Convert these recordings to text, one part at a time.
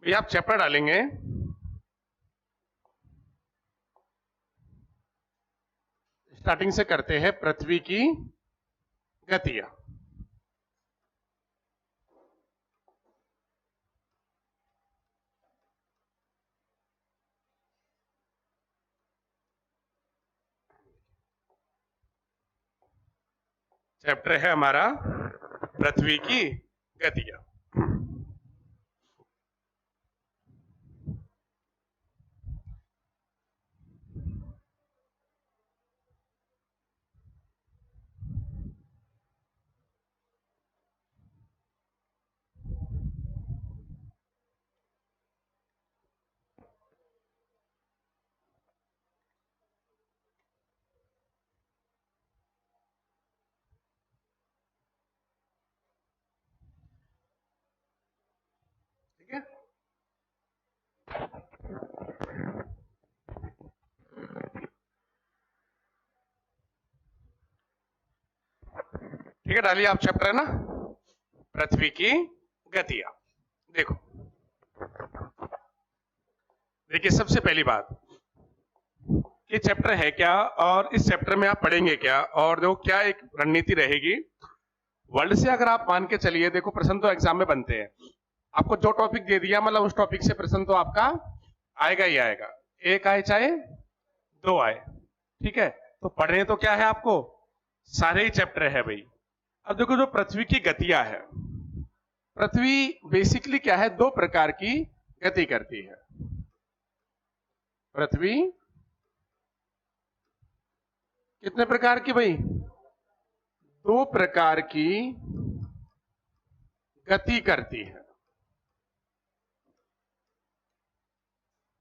ये आप चैप्टर डालेंगे, स्टार्टिंग से करते हैं पृथ्वी की गतियां। चैप्टर है हमारा पृथ्वी की गतियां। ठीक है, ठीक है, डालिए आप चैप्टर है ना, पृथ्वी की गतियां। देखो, देखिए सबसे पहली बात, ये चैप्टर है क्या और इस चैप्टर में आप पढ़ेंगे क्या, और देखो क्या एक रणनीति रहेगी वर्ल्ड से। अगर आप मान के चलिए, देखो प्रश्न तो एग्जाम में बनते हैं, आपको जो टॉपिक दे दिया मतलब उस टॉपिक से प्रश्न तो आपका आएगा ही आएगा, एक आए चाहे दो आए, ठीक है। तो पढ़ने तो क्या है आपको, सारे ही चैप्टर है भाई। अब देखो जो पृथ्वी की गतियां है, पृथ्वी बेसिकली क्या है, दो प्रकार की गति करती है। पृथ्वी कितने प्रकार की भाई, दो प्रकार की गति करती है।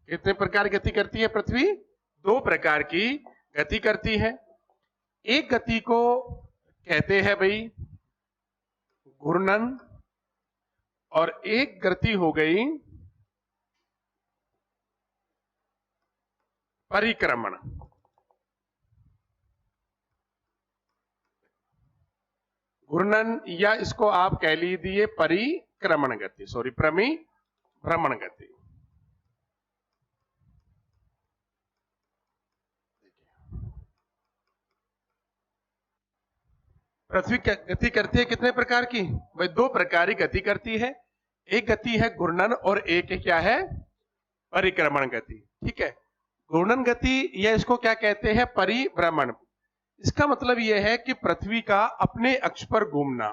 कितने प्रकार गति करती है पृथ्वी, दो प्रकार की गति करती है। एक गति को कहते हैं भाई घूर्णन, और एक गति हो गई परिक्रमण। घूर्णन या इसको आप कह लीजिए परिक्रमण गति, सॉरी भ्रमण गति। पृथ्वी गति करती है कितने प्रकार की भाई, दो प्रकार की गति करती है। एक गति है घूर्णन और एक क्या है, परिक्रमण गति। ठीक है, घूर्णन गति या इसको क्या कहते हैं, परिभ्रमण। इसका मतलब यह है कि पृथ्वी का अपने अक्ष पर घूमना।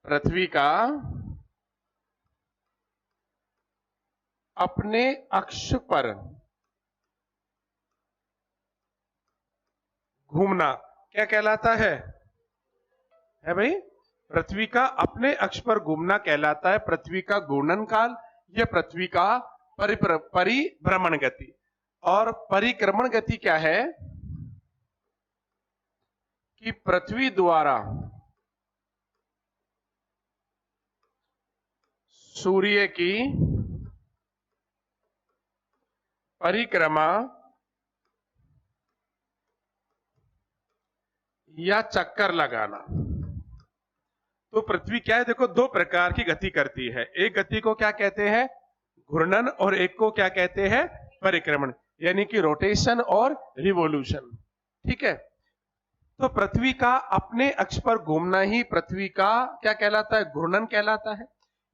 पृथ्वी का अपने अक्ष पर घूमना क्या कहलाता है भाई, पृथ्वी का अपने अक्ष पर घूमना कहलाता है पृथ्वी का घूर्णन काल या पृथ्वी का परिभ्रमण गति। और परिक्रमण गति क्या है कि पृथ्वी द्वारा सूर्य की परिक्रमा या चक्कर लगाना। तो पृथ्वी क्या है, देखो दो प्रकार की गति करती है। एक गति को क्या कहते हैं, घूर्णन, और एक को क्या कहते हैं, परिक्रमण, यानी कि रोटेशन और रिवोल्यूशन। ठीक है, तो पृथ्वी का अपने अक्ष पर घूमना ही पृथ्वी का क्या कहलाता है, घूर्णन कहलाता है।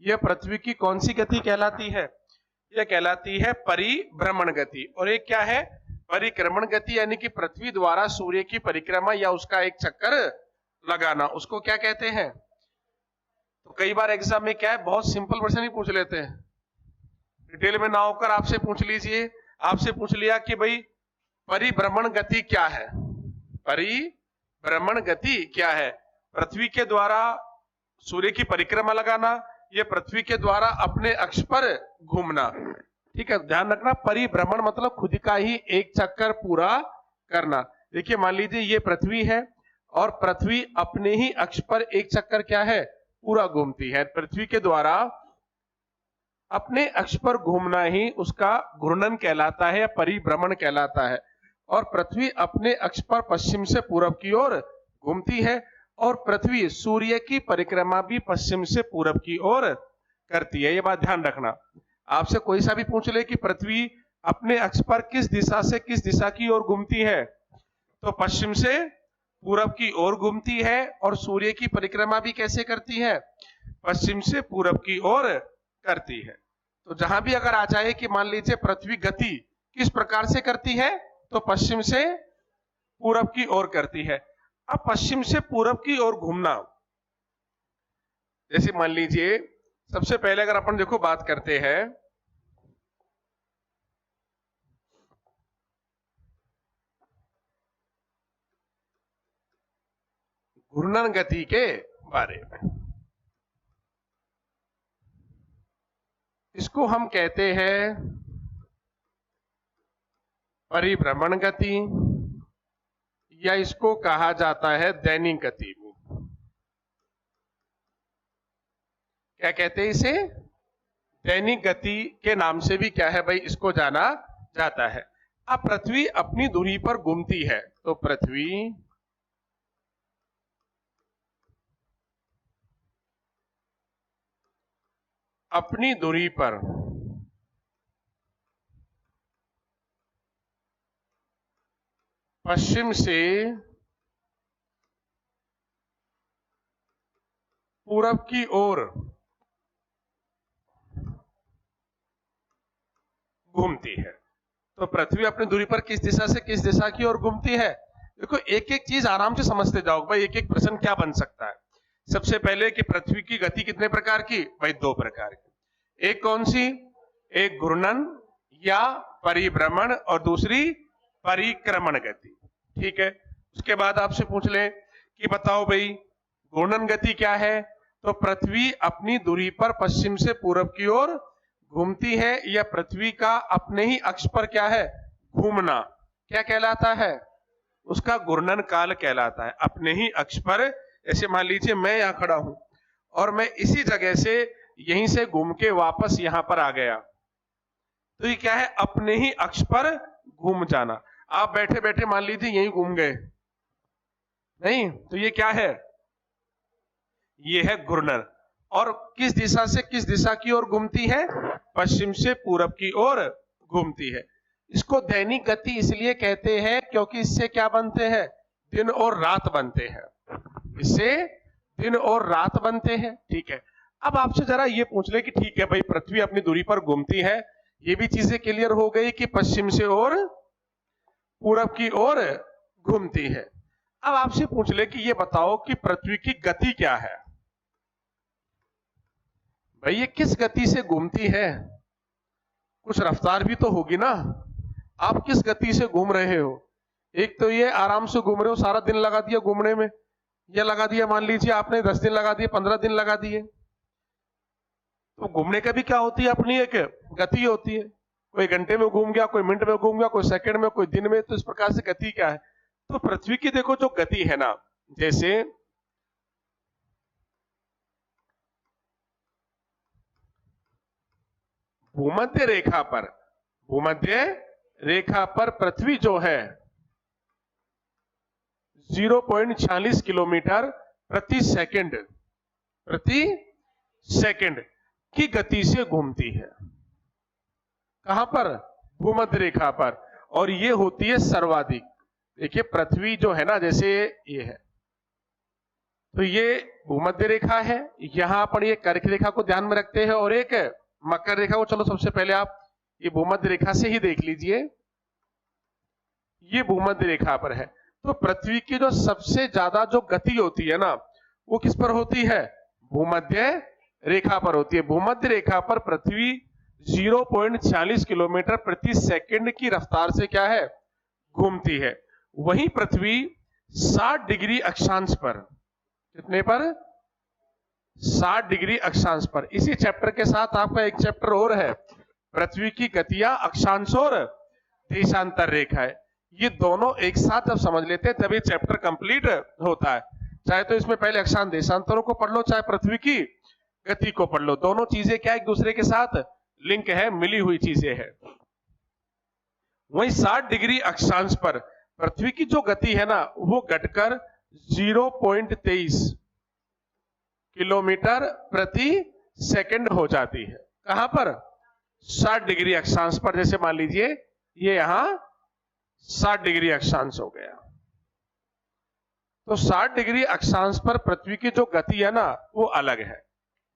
यह पृथ्वी की कौन सी गति कहलाती है, यह कहलाती है परिभ्रमण गति। और एक क्या है, परिक्रमण गति, यानी कि पृथ्वी द्वारा सूर्य की परिक्रमा या उसका एक चक्कर लगाना, उसको क्या कहते हैं। तो कई बार एग्जाम में क्या है, बहुत सिंपल क्वेश्चन ही पूछ लेते हैं, डिटेल में ना होकर आपसे पूछ लीजिए, आपसे पूछ लिया कि भाई परिभ्रमण गति क्या है, परिभ्रमण गति क्या है, पृथ्वी के द्वारा सूर्य की परिक्रमा लगाना, यह पृथ्वी के द्वारा अपने अक्ष पर घूमना। ठीक है, ध्यान रखना, परिभ्रमण मतलब खुद का ही एक चक्कर पूरा करना। देखिए मान लीजिए ये पृथ्वी है और पृथ्वी अपने ही अक्ष पर एक चक्कर क्या है, पूरा घूमती है। पृथ्वी के द्वारा अपने अक्ष पर घूमना ही उसका घूर्णन कहलाता है या परिभ्रमण कहलाता है। और पृथ्वी अपने अक्ष पर पश्चिम से पूर्व की ओर घूमती है, और पृथ्वी सूर्य की परिक्रमा भी पश्चिम से पूरब की ओर करती है। ये बात ध्यान रखना। आपसे कोई सा भी पूछ ले कि पृथ्वी अपने अक्ष पर किस दिशा से किस दिशा की ओर घूमती है, तो पश्चिम से पूरब की ओर घूमती है। और सूर्य की परिक्रमा भी कैसे करती है? पश्चिम से पूरब की ओर करती है। तो जहां भी अगर आ जाए कि मान लीजिए पृथ्वी गति किस प्रकार से करती है, तो पश्चिम से पूरब की ओर करती है। अब पश्चिम से पूरब की ओर घूमना, जैसे मान लीजिए सबसे पहले अगर अपन देखो बात करते हैं घूर्णन गति के बारे में, इसको हम कहते हैं परिभ्रमण गति, या इसको कहा जाता है दैनिक गति। क्या कहते हैं इसे? दैनिक गति के नाम से भी क्या है भाई, इसको जाना जाता है। अब पृथ्वी अपनी दूरी पर घूमती है, तो पृथ्वी अपनी दूरी पर पश्चिम से पूरब की ओर घूमती है। तो पृथ्वी अपनी दूरी पर किस दिशा से किस दिशा की ओर घूमती है? देखो एक एक चीज आराम से समझते जाओ भाई, एक एक प्रश्न क्या बन सकता है। सबसे पहले कि पृथ्वी की गति कितने प्रकार की? भाई 2 प्रकार की। एक कौन सी? एक घूर्णन या परिभ्रमण, और दूसरी परिक्रमण गति। ठीक है। उसके बाद आपसे पूछ ले कि बताओ भाई घूर्णन गति क्या है? तो पृथ्वी अपनी दूरी पर पश्चिम से पूरब की ओर घूमती है, या पृथ्वी का अपने ही अक्ष पर क्या है, घूमना, क्या कहलाता है? उसका घूर्णन काल कहलाता है। अपने ही अक्ष पर, जैसे मान लीजिए मैं यहां खड़ा हूं और मैं इसी जगह से यहीं से घूम के वापस यहां पर आ गया, तो ये क्या है? अपने ही अक्ष पर घूम जाना। आप बैठे बैठे मान लीजिए यहीं घूम गए, नहीं, तो ये क्या है? ये है घूर्णन। और किस दिशा से किस दिशा की ओर घूमती है? पश्चिम से पूरब की ओर घूमती है। इसको दैनिक गति इसलिए कहते हैं क्योंकि इससे क्या बनते हैं? दिन और रात बनते हैं। इससे दिन और रात बनते हैं। ठीक है। अब आपसे जरा ये पूछ ले कि ठीक है भाई पृथ्वी अपनी दूरी पर घूमती है, ये भी चीजें क्लियर हो गई कि पश्चिम से और पूरब की ओर घूमती है। अब आपसे पूछ ले कि ये बताओ कि पृथ्वी की गति क्या है? भाई ये किस गति से घूमती है? कुछ रफ्तार भी तो होगी ना। आप किस गति से घूम रहे हो? एक तो ये आराम से घूम रहे हो, सारा दिन लगा दिया घूमने में, ये लगा दिया, मान लीजिए आपने 10 दिन लगा दिए, 15 दिन लगा दिए। तो घूमने का भी क्या होती है? अपनी एक गति होती है। कोई घंटे में घूम गया, कोई मिनट में घूम गया, कोई सेकंड में, कोई दिन में। तो इस प्रकार से गति क्या है? तो पृथ्वी की देखो जो गति है ना, जैसे भूमध्य रेखा पर पृथ्वी जो है 0.46 किलोमीटर प्रति सेकंड की गति से घूमती है। कहां पर? भूमध्य रेखा पर। और ये होती है सर्वाधिक। देखिए पृथ्वी जो है ना, जैसे ये है, तो ये भूमध्य रेखा है। यहां अपन ये कर्क रेखा को ध्यान में रखते हैं और एक मकर रेखा को, चलो सबसे पहले आप ये भूमध्य रेखा से ही देख लीजिए, ये भूमध्य रेखा पर है। तो पृथ्वी की जो सबसे ज्यादा जो गति होती है ना, वो किस पर होती है? भूमध्य रेखा पर होती है। भूमध्य रेखा पर पृथ्वी 0.46 किलोमीटर प्रति सेकंड की रफ्तार से क्या है? घूमती है। वहीं पृथ्वी 60 डिग्री अक्षांश पर, कितने पर? 60 डिग्री अक्षांश पर। इसी चैप्टर के साथ आपका एक चैप्टर और है, पृथ्वी की गतियां अक्षांश और देशांतर रेखा। ये दोनों एक साथ जब समझ लेते हैं तभी चैप्टर कंप्लीट होता है। चाहे तो इसमें पहले अक्षांश देशांतरों को पढ़ लो, चाहे पृथ्वी की गति को पढ़ लो। दोनों चीजें क्या एक दूसरे के साथ लिंक है, मिली हुई चीजें हैं। वहीं 60 डिग्री अक्षांश पर पृथ्वी की जो गति है ना, वो घटकर 0.23 किलोमीटर प्रति सेकंड हो जाती है। कहां पर? 60 डिग्री अक्षांश पर। जैसे मान लीजिए ये यहां 60 डिग्री अक्षांश हो गया, तो 60 डिग्री अक्षांश पर पृथ्वी की जो गति है ना वो अलग है।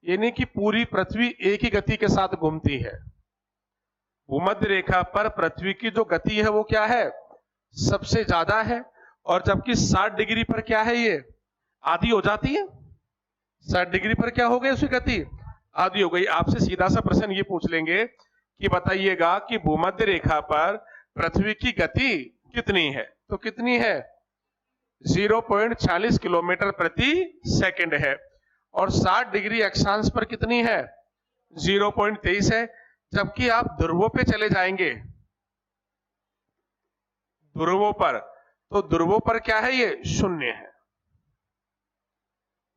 यानी कि पूरी पृथ्वी एक ही गति के साथ घूमती है। भूमध्य रेखा पर पृथ्वी की जो गति है वो क्या है? सबसे ज्यादा है। और जबकि 60 डिग्री पर क्या है, ये आधी हो जाती है। 60 डिग्री पर क्या हो गई उसकी गति? आधी हो गई। आपसे सीधा सा प्रश्न ये पूछ लेंगे कि बताइएगा कि भूमध्य रेखा पर पृथ्वी की गति कितनी है? तो कितनी है? 0.40 किलोमीटर प्रति सेकंड है। और 60 डिग्री अक्षांश पर कितनी है? 0.23 है। जबकि आप ध्रुवों पे चले जाएंगे, ध्रुवों पर, तो ध्रुवों पर क्या है? ये शून्य है।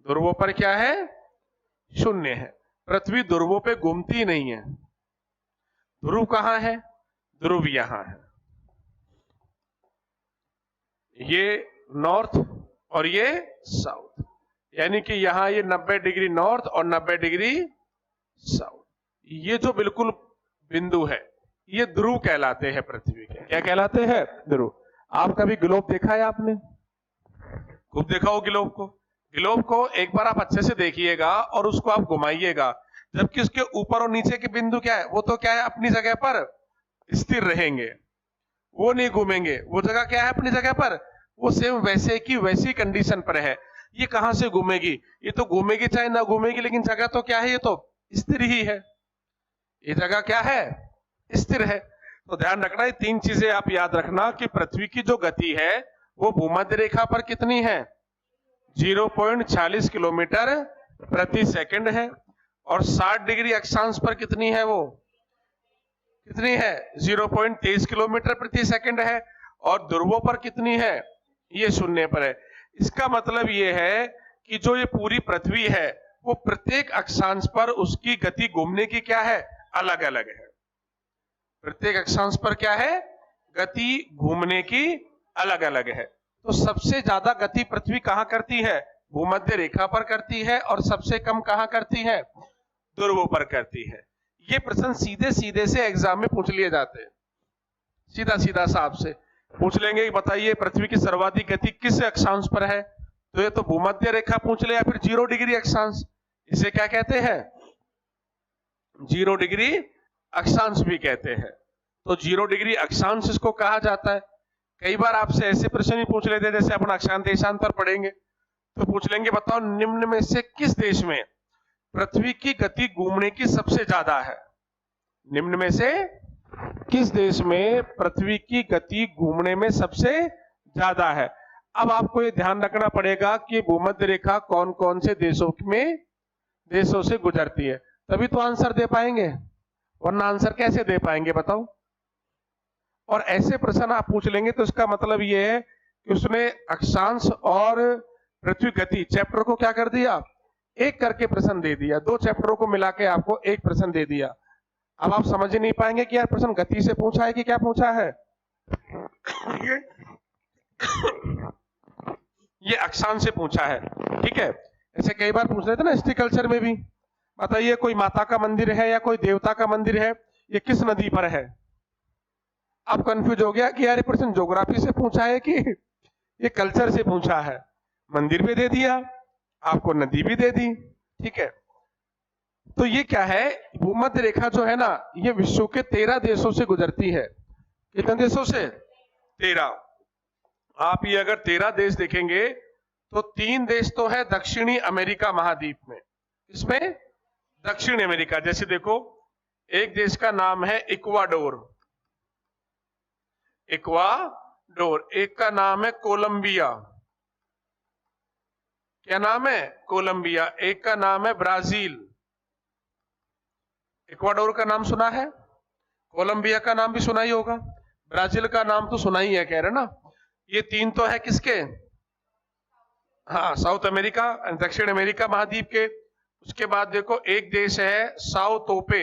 ध्रुवों पर क्या है? शून्य है। पृथ्वी ध्रुवों पे घूमती नहीं है। ध्रुव कहां है? ध्रुव यहां है। ये नॉर्थ और ये साउथ, यानी कि यहां ये 90 डिग्री नॉर्थ और 90 डिग्री साउथ। ये जो बिल्कुल बिंदु है ये ध्रुव कहलाते हैं पृथ्वी के। क्या कहलाते हैं? ध्रुव। आप कभी ग्लोब देखा है आपने? खूब देखा हो ग्लोब को। ग्लोब को एक बार आप अच्छे से देखिएगा और उसको आप घुमाइएगा, जबकि उसके ऊपर और नीचे के बिंदु क्या है? वो तो क्या है, अपनी जगह पर स्थिर रहेंगे, वो नहीं घूमेंगे। वो जगह क्या है? अपनी जगह पर, वो सेम वैसे की वैसी कंडीशन पर है। ये कहां से घूमेगी? ये तो घूमेगी चाहे ना घूमेगी, लेकिन जगह तो क्या है? ये तो स्थिर ही है। ये जगह क्या है? स्थिर है। तो ध्यान रखना, ये तीन चीजें आप याद रखना कि पृथ्वी की जो गति है वो भूमध्य रेखा पर कितनी है? 0.40 किलोमीटर प्रति सेकंड है। और 60 डिग्री अक्षांश पर कितनी है? वो कितनी है? 0.23 किलोमीटर प्रति सेकंड है। और ध्रुवों पर कितनी है? ये शून्य पर है। इसका मतलब ये है कि जो ये पूरी पृथ्वी है वो प्रत्येक अक्षांश पर उसकी गति घूमने की क्या है? अलग अलग है। प्रत्येक अक्षांश पर क्या है? गति घूमने की अलग अलग है। तो सबसे ज्यादा गति पृथ्वी कहां करती है? भूमध्य रेखा पर करती है। और सबसे कम कहां करती है? ध्रुवों पर करती है। ये प्रश्न सीधे सीधे से एग्जाम में पूछ लिए जाते हैं। सीधा सीधा सा आपसे पूछ लेंगे कि बताइए पृथ्वी की सर्वाधिक गति किस अक्षांश पर है? तो ये तो भूमध्य रेखा पूछ ले, या फिर 0 डिग्री अक्षांश। इसे क्या कहते हैं? 0 डिग्री अक्षांश भी कहते हैं। तो 0 डिग्री अक्षांश इसको कहा जाता है। कई बार आपसे ऐसे प्रश्न ही पूछ लेते हैं, जैसे अपन अक्षांश देशांतर पढ़ेंगे तो पूछ लेंगे बताओ निम्न में से किस देश में पृथ्वी की गति घूमने की सबसे ज्यादा है? निम्न में से किस देश में पृथ्वी की गति घूमने में सबसे ज्यादा है? अब आपको ये ध्यान रखना पड़ेगा कि भूमध्य रेखा कौन कौन से देशों से गुजरती है, तभी तो आंसर दे पाएंगे, वरना आंसर कैसे दे पाएंगे बताओ? और ऐसे प्रश्न आप पूछ लेंगे तो इसका मतलब ये है कि उसने अक्षांश और पृथ्वी गति चैप्टर को क्या कर दिया? एक करके प्रश्न दे दिया। 2 चैप्टरों को मिला के आपको एक प्रश्न दे दिया। अब आप समझ ही नहीं पाएंगे कि यार प्रश्न गति से पूछा है कि क्या पूछा है। ये अक्षांश से पूछा है, ठीक है। ऐसे कई बार पूछ रहे थे ना हिस्ट्रिकल्चर में भी, बताइए कोई माता का मंदिर है या कोई देवता का मंदिर है, ये किस नदी पर है? आप कंफ्यूज हो गया कि यार ये प्रश्न ज्योग्राफी से पूछा है कि ये कल्चर से पूछा है। मंदिर भी दे दिया, आपको नदी भी दे दी, ठीक है। तो ये क्या है? भूमध्य रेखा जो है ना, ये विश्व के 13 देशों से गुजरती है। कितने देशों से? 13। आप ये अगर 13 देश देखेंगे तो 3 देश तो है दक्षिणी अमेरिका महाद्वीप में। इसमें दक्षिण अमेरिका, जैसे देखो एक देश का नाम है इक्वाडोर, इक्वाडोर। एक का नाम है कोलंबिया, क्या नाम है? कोलंबिया। एक का नाम है ब्राजील। इक्वाडोर का नाम सुना है, कोलंबिया का नाम भी सुना ही होगा, ब्राजील का नाम तो सुना ही है, कह रहे ना। ये 3 तो है किसके? हाँ, साउथ अमेरिका, दक्षिण अमेरिका महाद्वीप के। उसके बाद देखो एक देश है साओ तोपे,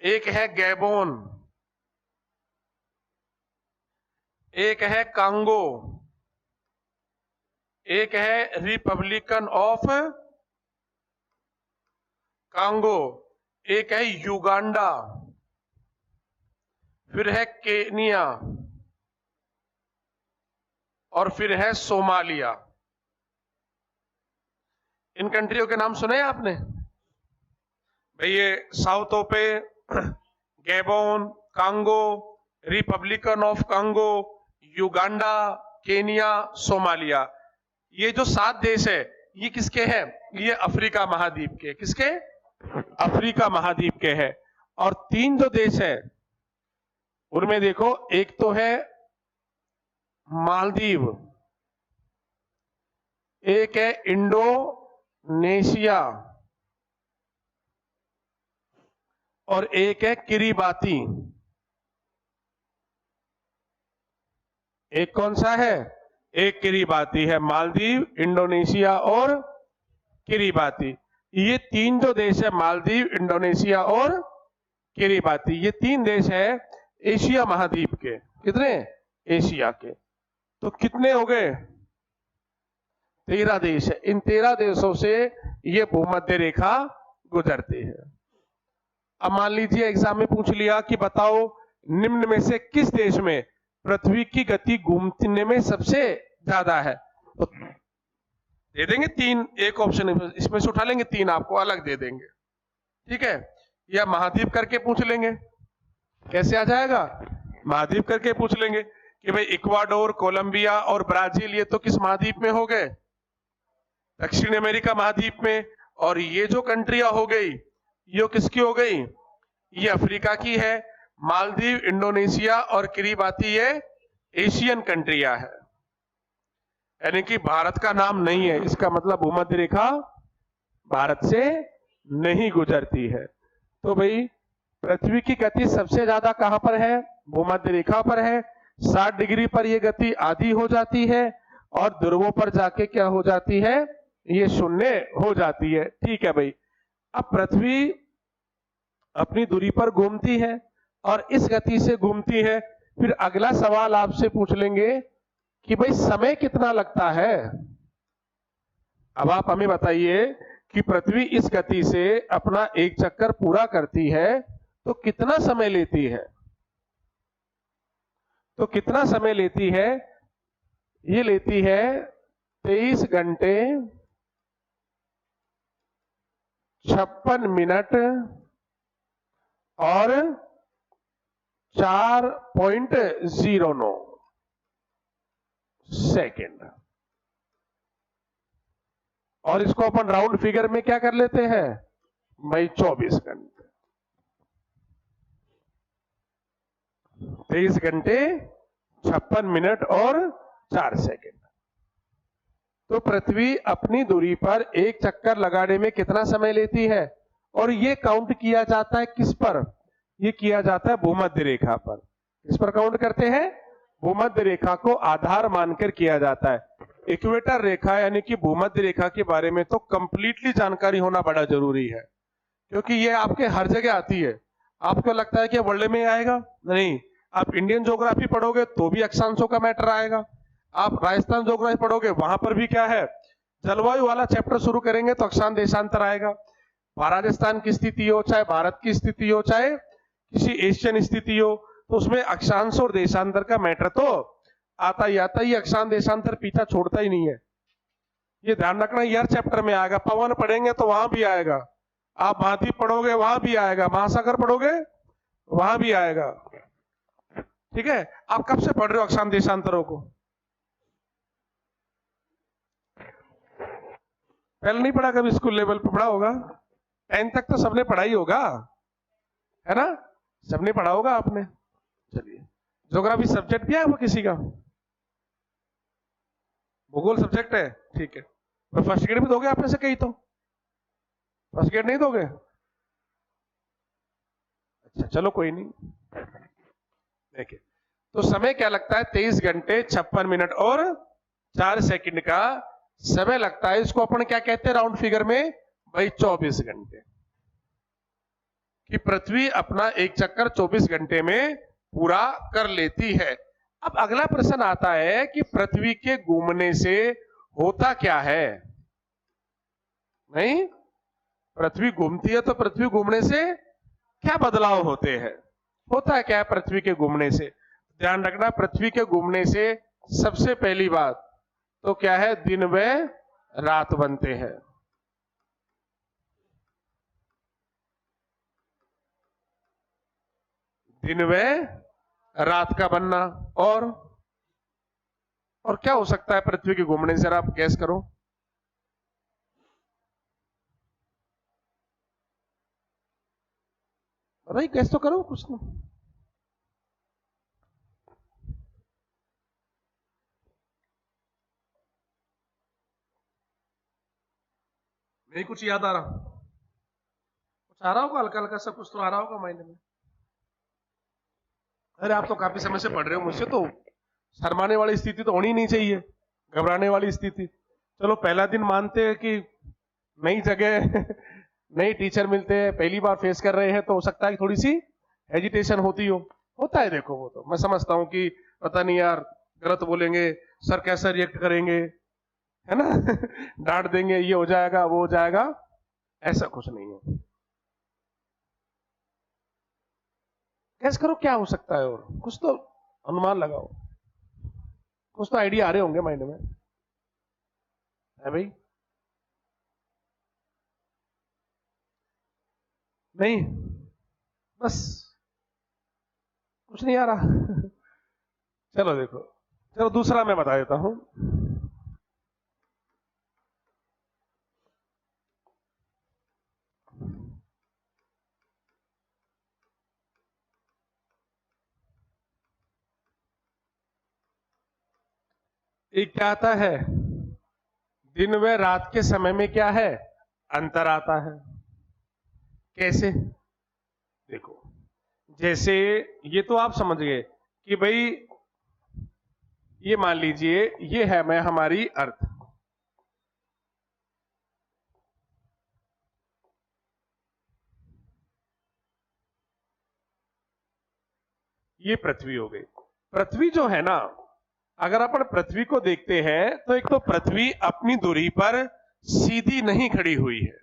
एक है गैबोन, एक है कांगो, एक है रिपब्लिकन ऑफ कांगो, एक है युगांडा, फिर है केनिया और फिर है सोमालिया। इन कंट्रियों के नाम सुने आपने? भाई ये साउथ पे Gabon, Congo, republican of Congo, Uganda, Kenya, Somalia. ये जो 7 देश है ये किसके हैं? ये अफ्रीका महाद्वीप के। किसके? अफ्रीका महाद्वीप के हैं। और 3 जो देश है उनमें देखो, एक तो है मालदीव, एक है इंडोनेशिया और एक है किरिबाती। एक कौन सा है? एक किरिबाती है। मालदीव, इंडोनेशिया और किरिबाती, ये 3 जो देश है, मालदीव, इंडोनेशिया और किरिबाती, ये 3 देश है एशिया महाद्वीप के। कितने? एशिया के। तो कितने हो गए? 13 देश है। इन 13 देशों से ये भूमध्य रेखा गुजरती है। अब मान लीजिए एग्जाम में पूछ लिया कि बताओ निम्न में से किस देश में पृथ्वी की गति घूमने में सबसे ज्यादा है, तो दे देंगे 3, एक ऑप्शन इसमें से उठा लेंगे, 3 आपको अलग दे देंगे। ठीक है? या महाद्वीप करके पूछ लेंगे। कैसे आ जाएगा? महाद्वीप करके पूछ लेंगे कि भाई इक्वाडोर, कोलंबिया और ब्राजील, ये तो किस महाद्वीप में हो गए? दक्षिण अमेरिका महाद्वीप में। और ये जो कंट्रियां हो गई ये किसकी हो गई? ये अफ्रीका की है। मालदीव, इंडोनेशिया और किरिबाती ये एशियन कंट्रियां है। यानी कि भारत का नाम नहीं है। इसका मतलब भूमध्य रेखा भारत से नहीं गुजरती है। तो भाई पृथ्वी की गति सबसे ज्यादा कहां पर है? भूमध्य रेखा पर है। 60 डिग्री पर यह गति आधी हो जाती है और ध्रुवों पर जाके क्या हो जाती है? ये 0 हो जाती है। ठीक है भाई। अब पृथ्वी अपनी दूरी पर घूमती है और इस गति से घूमती है। फिर अगला सवाल आपसे पूछ लेंगे कि भाई समय कितना लगता है। अब आप हमें बताइए कि पृथ्वी इस गति से अपना एक चक्कर पूरा करती है तो कितना समय लेती है? तो कितना समय लेती है? ये लेती है 23 घंटे 56 मिनट और 4.09 सेकेंड। और इसको अपन राउंड फिगर में क्या कर लेते हैं भाई? 24 घंटे। 23 घंटे 56 मिनट और 4 सेकेंड। तो पृथ्वी अपनी दूरी पर एक चक्कर लगाने में कितना समय लेती है? और ये काउंट किया जाता है किस पर? ये किया जाता है भूमध्य रेखा पर। किस पर काउंट करते हैं? भूमध्य रेखा को आधार मानकर किया जाता है। इक्वेटर रेखा यानी कि भूमध्य रेखा के बारे में तो कंप्लीटली जानकारी होना बड़ा जरूरी है, क्योंकि ये आपके हर जगह आती है। आपको लगता है कि वर्ल्ड में आएगा? नहीं। आप इंडियन ज्योग्राफी पढ़ोगे तो भी अक्षांशों का मैटर आएगा। आप राजस्थान ज्योग्राफी पढ़ोगे वहां पर भी क्या है, जलवायु वाला चैप्टर शुरू करेंगे तो अक्षांश देशांतर आएगा। राजस्थान की स्थिति हो, चाहे भारत की स्थिति हो, चाहे किसी एशियन स्थिति हो, तो उसमें अक्षांश और देशांतर का मैटर तो आता ही आता। ये अक्षांश देशांतर पीछा छोड़ता ही नहीं है। ये ध्यान रखना, ये हर चैप्टर में आएगा। पवन पढ़ेंगे तो वहां भी आएगा, आप महाद्वीप पढ़ोगे वहां भी आएगा, महासागर पढ़ोगे वहां भी आएगा। ठीक है? आप कब से पढ़ रहे हो अक्षांश देशांतरों को? पहले नहीं पढ़ा? कभी स्कूल लेवल पे पढ़ा होगा? 10 तक तो सबने पढ़ा ही होगा, है ना? सबने पढ़ा होगा आपने। चलिए, ज्योग्राफी सब्जेक्ट भी है वो किसी का? भूगोल सब्जेक्ट है? ठीक है। तो फर्स्ट ग्रेड भी दोगे आप में से कई? तो फर्स्ट ग्रेड नहीं दोगे? अच्छा चलो कोई नहीं। देखिए, तो समय क्या लगता है? 23 घंटे 56 मिनट और 4 सेकंड का समय लगता है। इसको अपन क्या कहते हैं राउंड फिगर में भाई? 24 घंटे। कि पृथ्वी अपना एक चक्कर 24 घंटे में पूरा कर लेती है। अब अगला प्रश्न आता है कि पृथ्वी के घूमने से होता क्या है? नहीं, पृथ्वी घूमती है तो पृथ्वी घूमने से क्या बदलाव होते हैं? होता है क्या है पृथ्वी के घूमने से? ध्यान रखना, पृथ्वी के घूमने से सबसे पहली बात तो क्या है, दिन व रात बनते हैं। दिन व रात का बनना। और क्या हो सकता है पृथ्वी के घूमने से? आप गैस करो। भाई गैस तो करो कुछ ना। नहीं कुछ याद आ रहा? कुछ आ रहा होगा, हल्का हल्का सा कुछ तो आ रहा होगा माइंड में। अरे आप तो काफी समय से पढ़ रहे हो मुझसे, तो शर्माने वाली स्थिति तो होनी नहीं चाहिए, घबराने वाली स्थिति। चलो पहला दिन मानते हैं कि नई जगह नई टीचर मिलते हैं, पहली बार फेस कर रहे हैं, तो हो सकता है कि थोड़ी सी हेजिटेशन होती हो। होता है, देखो वो तो मैं समझता हूं कि पता नहीं यार गलत बोलेंगे, सर कैसा रिएक्ट करेंगे, है ना डांट देंगे, ये हो जाएगा वो हो जाएगा। ऐसा कुछ नहीं है। कैसे करो क्या हो सकता है, और कुछ तो अनुमान लगाओ, कुछ तो आइडिया आ रहे होंगे माइंड में, है भाई? नहीं, बस कुछ नहीं आ रहा चलो देखो, चलो दूसरा मैं बता देता हूं। एक क्या आता है, दिन व रात के समय में क्या है, अंतर आता है। कैसे? देखो, जैसे ये तो आप समझ गए कि भाई ये मान लीजिए ये है मैं हमारी अर्थ, ये पृथ्वी हो गई। पृथ्वी जो है ना, अगर अपन पृथ्वी को देखते हैं तो एक तो पृथ्वी अपनी दूरी पर सीधी नहीं खड़ी हुई है।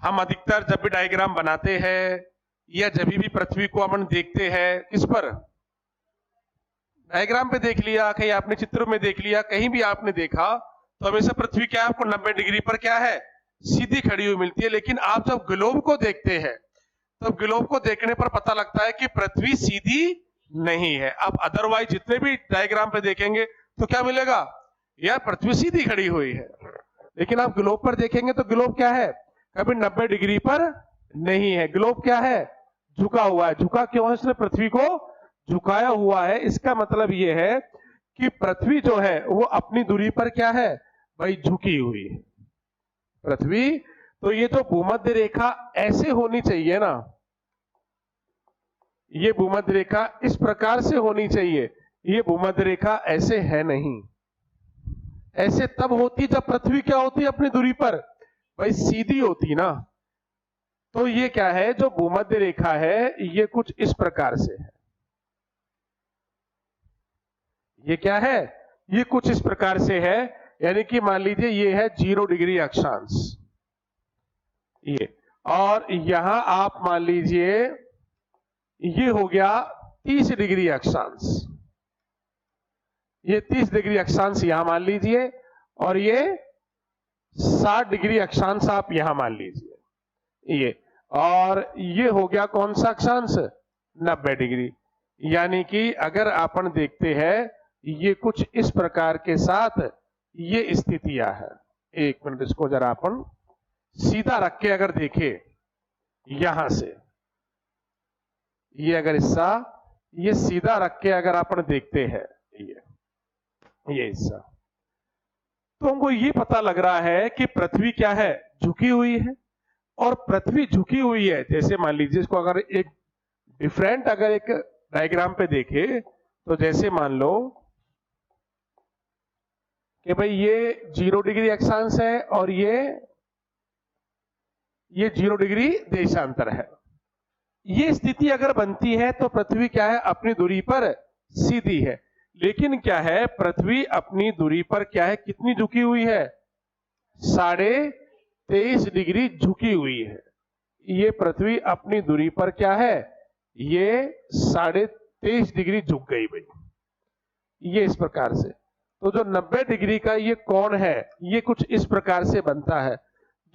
हम अधिकतर जब भी डायग्राम बनाते हैं या जब भी पृथ्वी को अपन देखते हैं, किस पर? डायग्राम पे देख लिया, कहीं आपने चित्र में देख लिया, कहीं भी आपने देखा, तो हमेशा पृथ्वी क्या है, आपको 90 डिग्री पर क्या है, सीधी खड़ी हुई मिलती है। लेकिन आप जब ग्लोब को देखते हैं तो ग्लोब को देखने पर पता लगता है कि पृथ्वी सीधी नहीं है। आप अदरवाइज जितने भी डायग्राम पे देखेंगे तो क्या मिलेगा, यार पृथ्वी सीधी खड़ी हुई है। लेकिन आप ग्लोब पर देखेंगे तो ग्लोब क्या है, कभी 90 डिग्री पर नहीं है। ग्लोब क्या है, झुका हुआ है। झुका क्यों है, उसने पृथ्वी को झुकाया हुआ है। इसका मतलब यह है कि पृथ्वी जो है वो अपनी दूरी पर क्या है भाई, झुकी हुई है पृथ्वी। तो ये जो भूमध्य रेखा ऐसे होनी चाहिए ना, ये भूमध्य रेखा इस प्रकार से होनी चाहिए। ये भूमध्य रेखा ऐसे है नहीं। ऐसे तब होती जब पृथ्वी क्या होती, अपनी दूरी पर भाई सीधी होती ना। तो ये क्या है, जो भूमध्य रेखा है ये कुछ इस प्रकार से है। ये क्या है, ये कुछ इस प्रकार से है। यानी कि मान लीजिए ये है 0 डिग्री अक्षांश, ये, और यहां आप मान लीजिए ये हो गया 30 डिग्री अक्षांश। ये 30 डिग्री अक्षांश यहां मान लीजिए, और ये 60 डिग्री अक्षांश आप यहां मान लीजिए ये, और ये हो गया कौन सा अक्षांश, 90 डिग्री। यानी कि अगर अपन देखते हैं ये कुछ इस प्रकार के साथ ये स्थितियां है। एक मिनट, इसको जरा अपन सीधा रख के अगर देखें, यहां से ये अगर हिस्सा ये सीधा रख के अगर अपन देखते हैं ये हिस्सा, तो हमको ये पता लग रहा है कि पृथ्वी क्या है, झुकी हुई है। और पृथ्वी झुकी हुई है, जैसे मान लीजिए इसको अगर एक डिफरेंट अगर एक डायग्राम पे देखे, तो जैसे मान लो कि भाई ये 0 डिग्री अक्षांश है और ये 0 डिग्री देशांतर है। ये स्थिति अगर बनती है तो पृथ्वी क्या है, अपनी दूरी पर सीधी है। लेकिन क्या है, पृथ्वी अपनी दूरी पर क्या है, कितनी झुकी हुई है, 23.5 डिग्री झुकी हुई है। ये पृथ्वी अपनी दूरी पर क्या है, ये 23.5 डिग्री झुक गई भाई, ये इस प्रकार से। तो जो 90 डिग्री का ये कोण है, ये कुछ इस प्रकार से बनता है।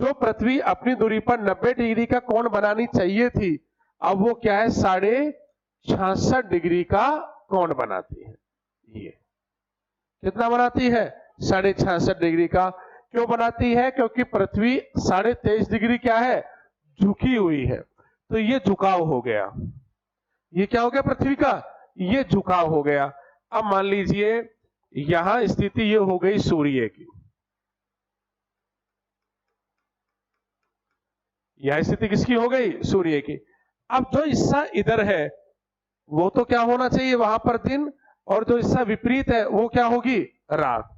जो पृथ्वी अपनी दूरी पर 90 डिग्री का कोण बनानी चाहिए थी, अब वो क्या है, 66.5 डिग्री का कोण बनाती है। ये कितना बनाती है, 66.5 डिग्री का। क्यों बनाती है, क्योंकि पृथ्वी 23.5 डिग्री क्या है, झुकी हुई है। तो ये झुकाव हो गया, ये क्या हो गया, पृथ्वी का ये झुकाव हो गया। अब मान लीजिए यहां स्थिति ये हो गई सूर्य की, यह स्थिति किसकी हो गई, सूर्य की। अब जो हिस्सा इधर है वो तो क्या होना चाहिए वहां पर दिन, और जो हिस्सा विपरीत है वो क्या होगी, रात।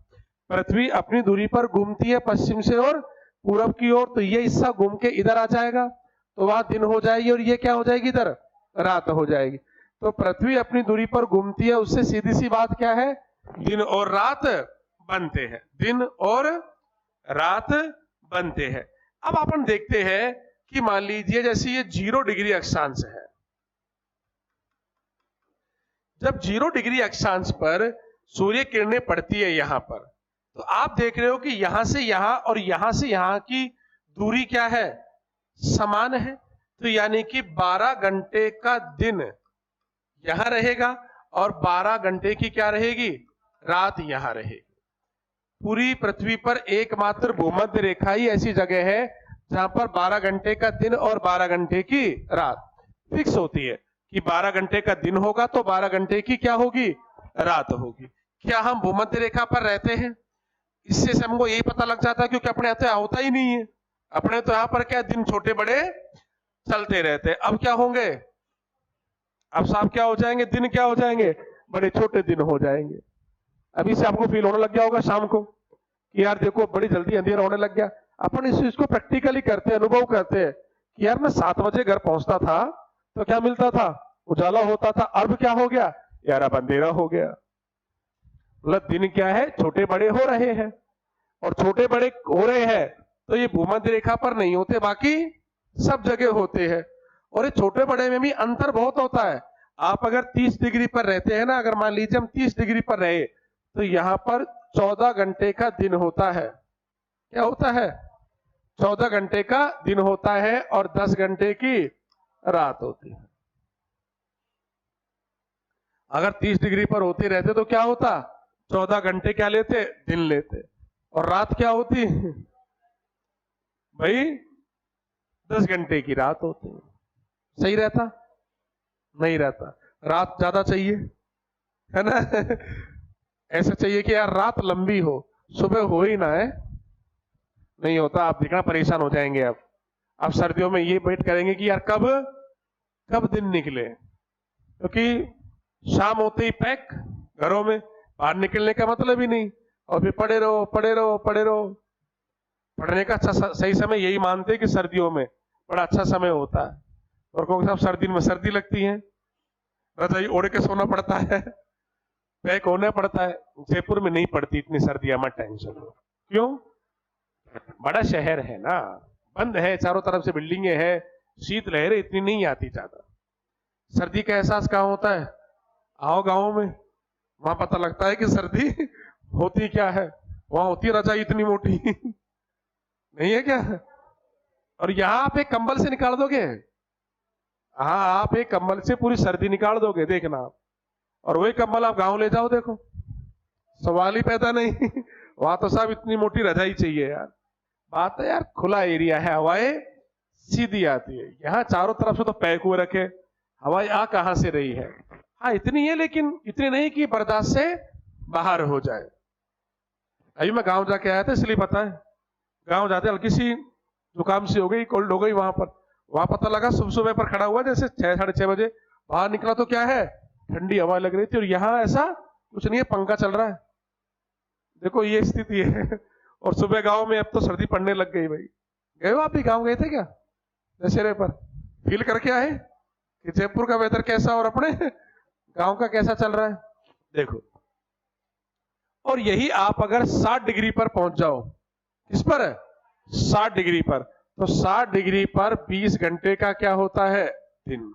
पृथ्वी अपनी दूरी पर घूमती है पश्चिम से और पूरब की ओर, तो ये हिस्सा घूम के इधर आ जाएगा, तो वहां दिन हो जाएगी, और ये क्या हो जाएगी, इधर रात हो जाएगी। तो पृथ्वी अपनी दूरी पर घूमती है, उससे सीधी सी बात क्या है, दिन और रात बनते हैं, दिन और रात बनते हैं। अब अपन देखते हैं कि मान लीजिए जैसे ये 0 डिग्री अक्षांश है, जब 0 डिग्री अक्षांश पर सूर्य किरणें पड़ती है यहां पर, तो आप देख रहे हो कि यहां से यहां और यहां से यहां की दूरी क्या है, समान है। तो यानी कि 12 घंटे का दिन यहां रहेगा और 12 घंटे की क्या रहेगी, रात यहां रहेगी। पूरी पृथ्वी पर एकमात्र भूमध्य रेखा ही ऐसी जगह है जहां पर 12 घंटे का दिन और 12 घंटे की रात फिक्स होती है, कि 12 घंटे का दिन होगा तो 12 घंटे की क्या होगी, रात होगी। क्या हम भूमध्य रेखा पर रहते हैं, इससे से हमको यही पता लग जाता है, क्योंकि अपने यहाँ तो होता ही नहीं है, अपने तो यहाँ पर क्या दिन छोटे बड़े चलते रहते हैं। अब क्या होंगे, अब साहब क्या हो जाएंगे, दिन क्या हो जाएंगे, बड़े छोटे दिन हो जाएंगे। अभी से आपको फील होने लग गया होगा शाम को कि यार देखो बड़ी जल्दी अंधेरा होने लग गया। अपन इस चीज को प्रैक्टिकली करते हैं, अनुभव करते हैं कि यार मैं 7 बजे घर पहुंचता था तो क्या मिलता था, उजाला होता था, अब क्या हो गया यार, अब अंधेरा हो गया। मतलब दिन क्या है, छोटे बड़े हो रहे हैं, और छोटे बड़े हो रहे हैं तो ये भूमध्य रेखा पर नहीं होते, बाकी सब जगह होते हैं। और ये छोटे बड़े में भी अंतर बहुत होता है। आप अगर 30 डिग्री पर रहते हैं ना, अगर मान लीजिए हम 30 डिग्री पर रहे, तो यहां पर 14 घंटे का दिन होता है। क्या होता है, 14 घंटे का दिन होता है और 10 घंटे की रात होती है। अगर 30 डिग्री पर होते रहते तो क्या होता, 14 घंटे क्या लेते, दिन लेते, और रात क्या होती भाई, 10 घंटे की रात होती। सही रहता, नहीं रहता, रात ज्यादा चाहिए, है ना ऐसा चाहिए कि यार रात लंबी हो, सुबह हो ही ना है, नहीं होता। आप देखना परेशान हो जाएंगे। अब सर्दियों में ये वेट करेंगे कि यार कब कब दिन निकले, क्योंकि शाम होते ही पैक घरों में, बाहर निकलने का मतलब ही नहीं, और फिर पड़े रहो पड़े रहो पड़े रहो। पढ़ने का अच्छा सही समय यही मानते हैं कि सर्दियों में बड़ा अच्छा समय होता है, और क्योंकि साहब सर्दी में सर्दी लगती है, रजाई ओढ़ के सोना पड़ता है, पैक होना पड़ता है। जयपुर में नहीं पड़ती इतनी सर्दियां, मत टेंशन। क्यों, बड़ा शहर है ना, बंद है, चारों तरफ से बिल्डिंगें हैं, शीत लहरें इतनी नहीं आती ज्यादा। सर्दी का एहसास कहाँ होता है, आओ गाँव में, वहां पता लगता है कि सर्दी होती क्या है। वहां होती है रजाई इतनी मोटी नहीं है क्या, और यहां आप एक कंबल से निकाल दोगे, हाँ आप एक कंबल से पूरी सर्दी निकाल दोगे, देखना आप, और वही कंबल आप गांव ले जाओ, देखो सवाल ही पैदा नहीं वहां तो साहब इतनी मोटी रजाई चाहिए यार। बात है यार, खुला एरिया है, हवाएं सीधी आती है, यहाँ चारों तरफ से तो पैक हुए रखे, हवाएं आ कहां से रही है। हाँ इतनी है, लेकिन इतनी नहीं कि बर्दाश्त से बाहर हो जाए। अभी मैं गांव जाके आया था, इसलिए पता है, गांव जाते हल्की सी जुकाम सी हो गई, कोल्ड हो गई, वहां पता लगा सुबह सुबह पर खड़ा हुआ, जैसे 6 साढ़े 6 बजे बाहर निकला तो क्या है, ठंडी हवा लग रही थी, और यहाँ ऐसा कुछ नहीं है, पंखा चल रहा है। देखो ये स्थिति है और सुबह गांव में अब तो सर्दी पड़ने लग गई भाई। गए हो आप भी, गांव गए थे क्या दशहरे पर, फील करके आए कि जयपुर का वेदर कैसा और अपने गांव का कैसा चल रहा है। देखो, और यही आप अगर 60 डिग्री पर पहुंच जाओ, किस पर है, 60 डिग्री पर, तो 60 डिग्री पर 20 घंटे का क्या होता है, दिन।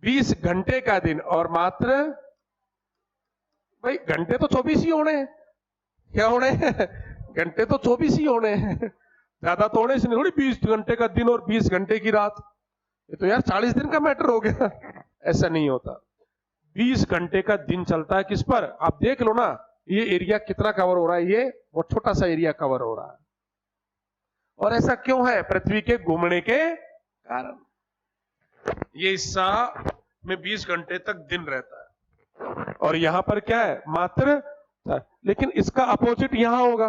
20 घंटे का दिन, और मात्र, भाई घंटे तो 24 ही होने हैं, क्या होने हैं घंटे तो 24 ही होने हैं, ज्यादा तो होने, इसलिए थोड़ी 20 घंटे का दिन और 20 घंटे की रात, ये तो यार 40 दिन का मैटर हो गया ऐसा नहीं होता। 20 घंटे का दिन चलता है किस पर, आप देख लो ना, ये एरिया कितना कवर हो रहा है, ये बहुत छोटा सा एरिया कवर हो रहा है। और ऐसा क्यों है, पृथ्वी के घूमने के कारण। ये हिस्सा में 20 घंटे तक दिन रहता है, और यहां पर क्या है, मात्र, लेकिन इसका अपोजिट यहां होगा,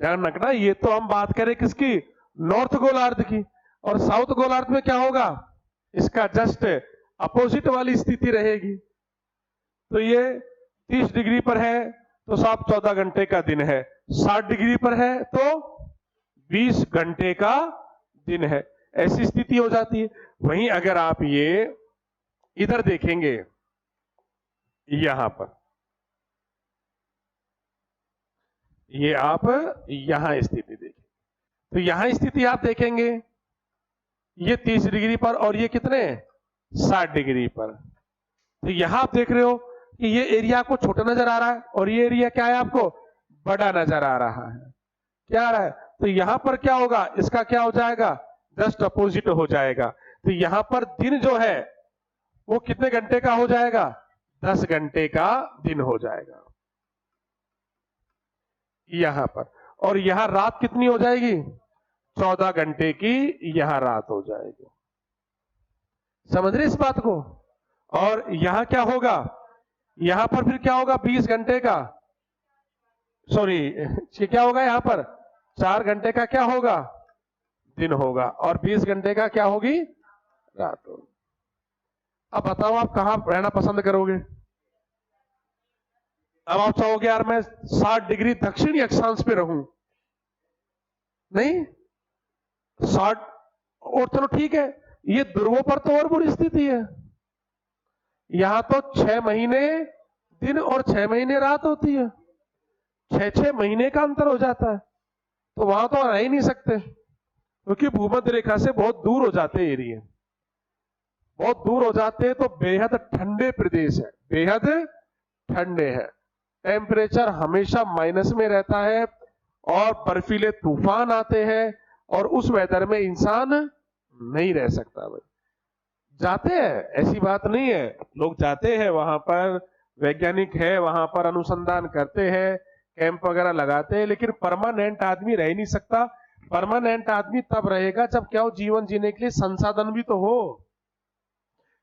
ध्यान रखना। ये तो हम बात करें किसकी, नॉर्थ गोलार्ध की, और साउथ गोलार्ध में क्या होगा, इसका जस्ट अपोजिट वाली स्थिति रहेगी। तो ये 30 डिग्री पर है तो साफ 14 घंटे का दिन है, 60 डिग्री पर है तो 20 घंटे का दिन है, ऐसी स्थिति हो जाती है। वहीं अगर आप ये इधर देखेंगे, यहां पर, ये आप यहां स्थिति देखें, तो यहां स्थिति आप देखेंगे, ये 30 डिग्री पर और ये कितने, 60 डिग्री पर। तो यहां आप देख रहे हो कि ये एरिया आपको छोटा नजर आ रहा है, और ये एरिया क्या है, आपको बड़ा नजर आ रहा है, क्या आ रहा है। तो यहां पर क्या होगा, इसका क्या हो जाएगा, जस्ट अपोजिट हो जाएगा। तो यहां पर दिन जो है वो कितने घंटे का हो जाएगा, 10 घंटे का दिन हो जाएगा यहां पर। और यहां रात कितनी हो जाएगी, 14 घंटे की यहां रात हो जाएगी, समझ रहे इस बात को। और यहां क्या होगा, यहां पर फिर क्या होगा, 20 घंटे का, सॉरी क्या होगा, यहां पर 4 घंटे का क्या होगा, दिन होगा, और 20 घंटे का क्या होगी, रात होगी। अब बताओ आप कहां रहना पसंद करोगे। अब आप चाहोगे यार मैं 60 डिग्री दक्षिणी अक्षांश पे रहूं, नहीं 60, और चलो ठीक है, ये ध्रुवों पर तो और बुरी स्थिति है, यहां तो 6 महीने दिन और 6 महीने रात होती है, 6 महीने का अंतर हो जाता है, तो वहां तो रह ही नहीं सकते, क्योंकि भूमध्य रेखा से बहुत दूर हो जाते एरिया, बहुत दूर हो जाते हैं। तो बेहद ठंडे प्रदेश है, बेहद ठंडे है, टेम्परेचर हमेशा माइनस में रहता है, और बर्फीले तूफान आते हैं, और उस वेदर में इंसान नहीं रह सकता। भाई जाते हैं, ऐसी बात नहीं है, लोग जाते हैं वहां पर, वैज्ञानिक है वहां पर, अनुसंधान करते हैं, कैंप वगैरह लगाते हैं, लेकिन परमानेंट आदमी रह नहीं सकता। परमानेंट आदमी तब रहेगा जब क्या हो, जीवन जीने के लिए संसाधन भी तो हो।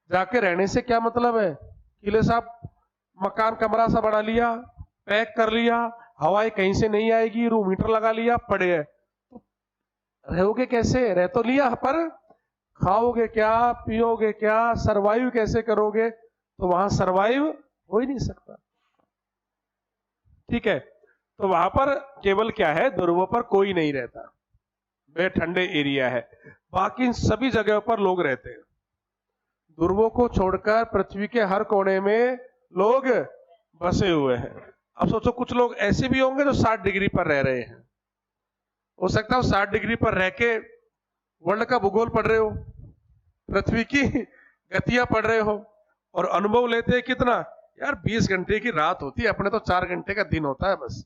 जाके रहने से क्या मतलब है, किले साहब मकान कमरा सा बना लिया, पैक कर लिया, हवाएं कहीं से नहीं आएगी, रूम हीटर लगा लिया, पड़े है, रहोगे कैसे, रह तो लिया, पर खाओगे क्या, पियोगे क्या, सरवाइव कैसे करोगे, तो वहां सरवाइव हो ही नहीं सकता। ठीक है, तो वहां पर केवल क्या है, ध्रुवों पर कोई नहीं रहता, वे ठंडे एरिया है, बाकी सभी जगहों पर लोग रहते हैं। ध्रुवों को छोड़कर पृथ्वी के हर कोने में लोग बसे हुए हैं। अब सोचो कुछ लोग ऐसे भी होंगे जो 60 डिग्री पर रह रहे हैं, हो सकता है 60 डिग्री पर रह के वर्ल्ड का भूगोल पढ़ रहे हो, पृथ्वी की गतियां पढ़ रहे हो, और अनुभव लेते हैं कितना, यार 20 घंटे की रात होती है, अपने तो 4 घंटे का दिन होता है बस,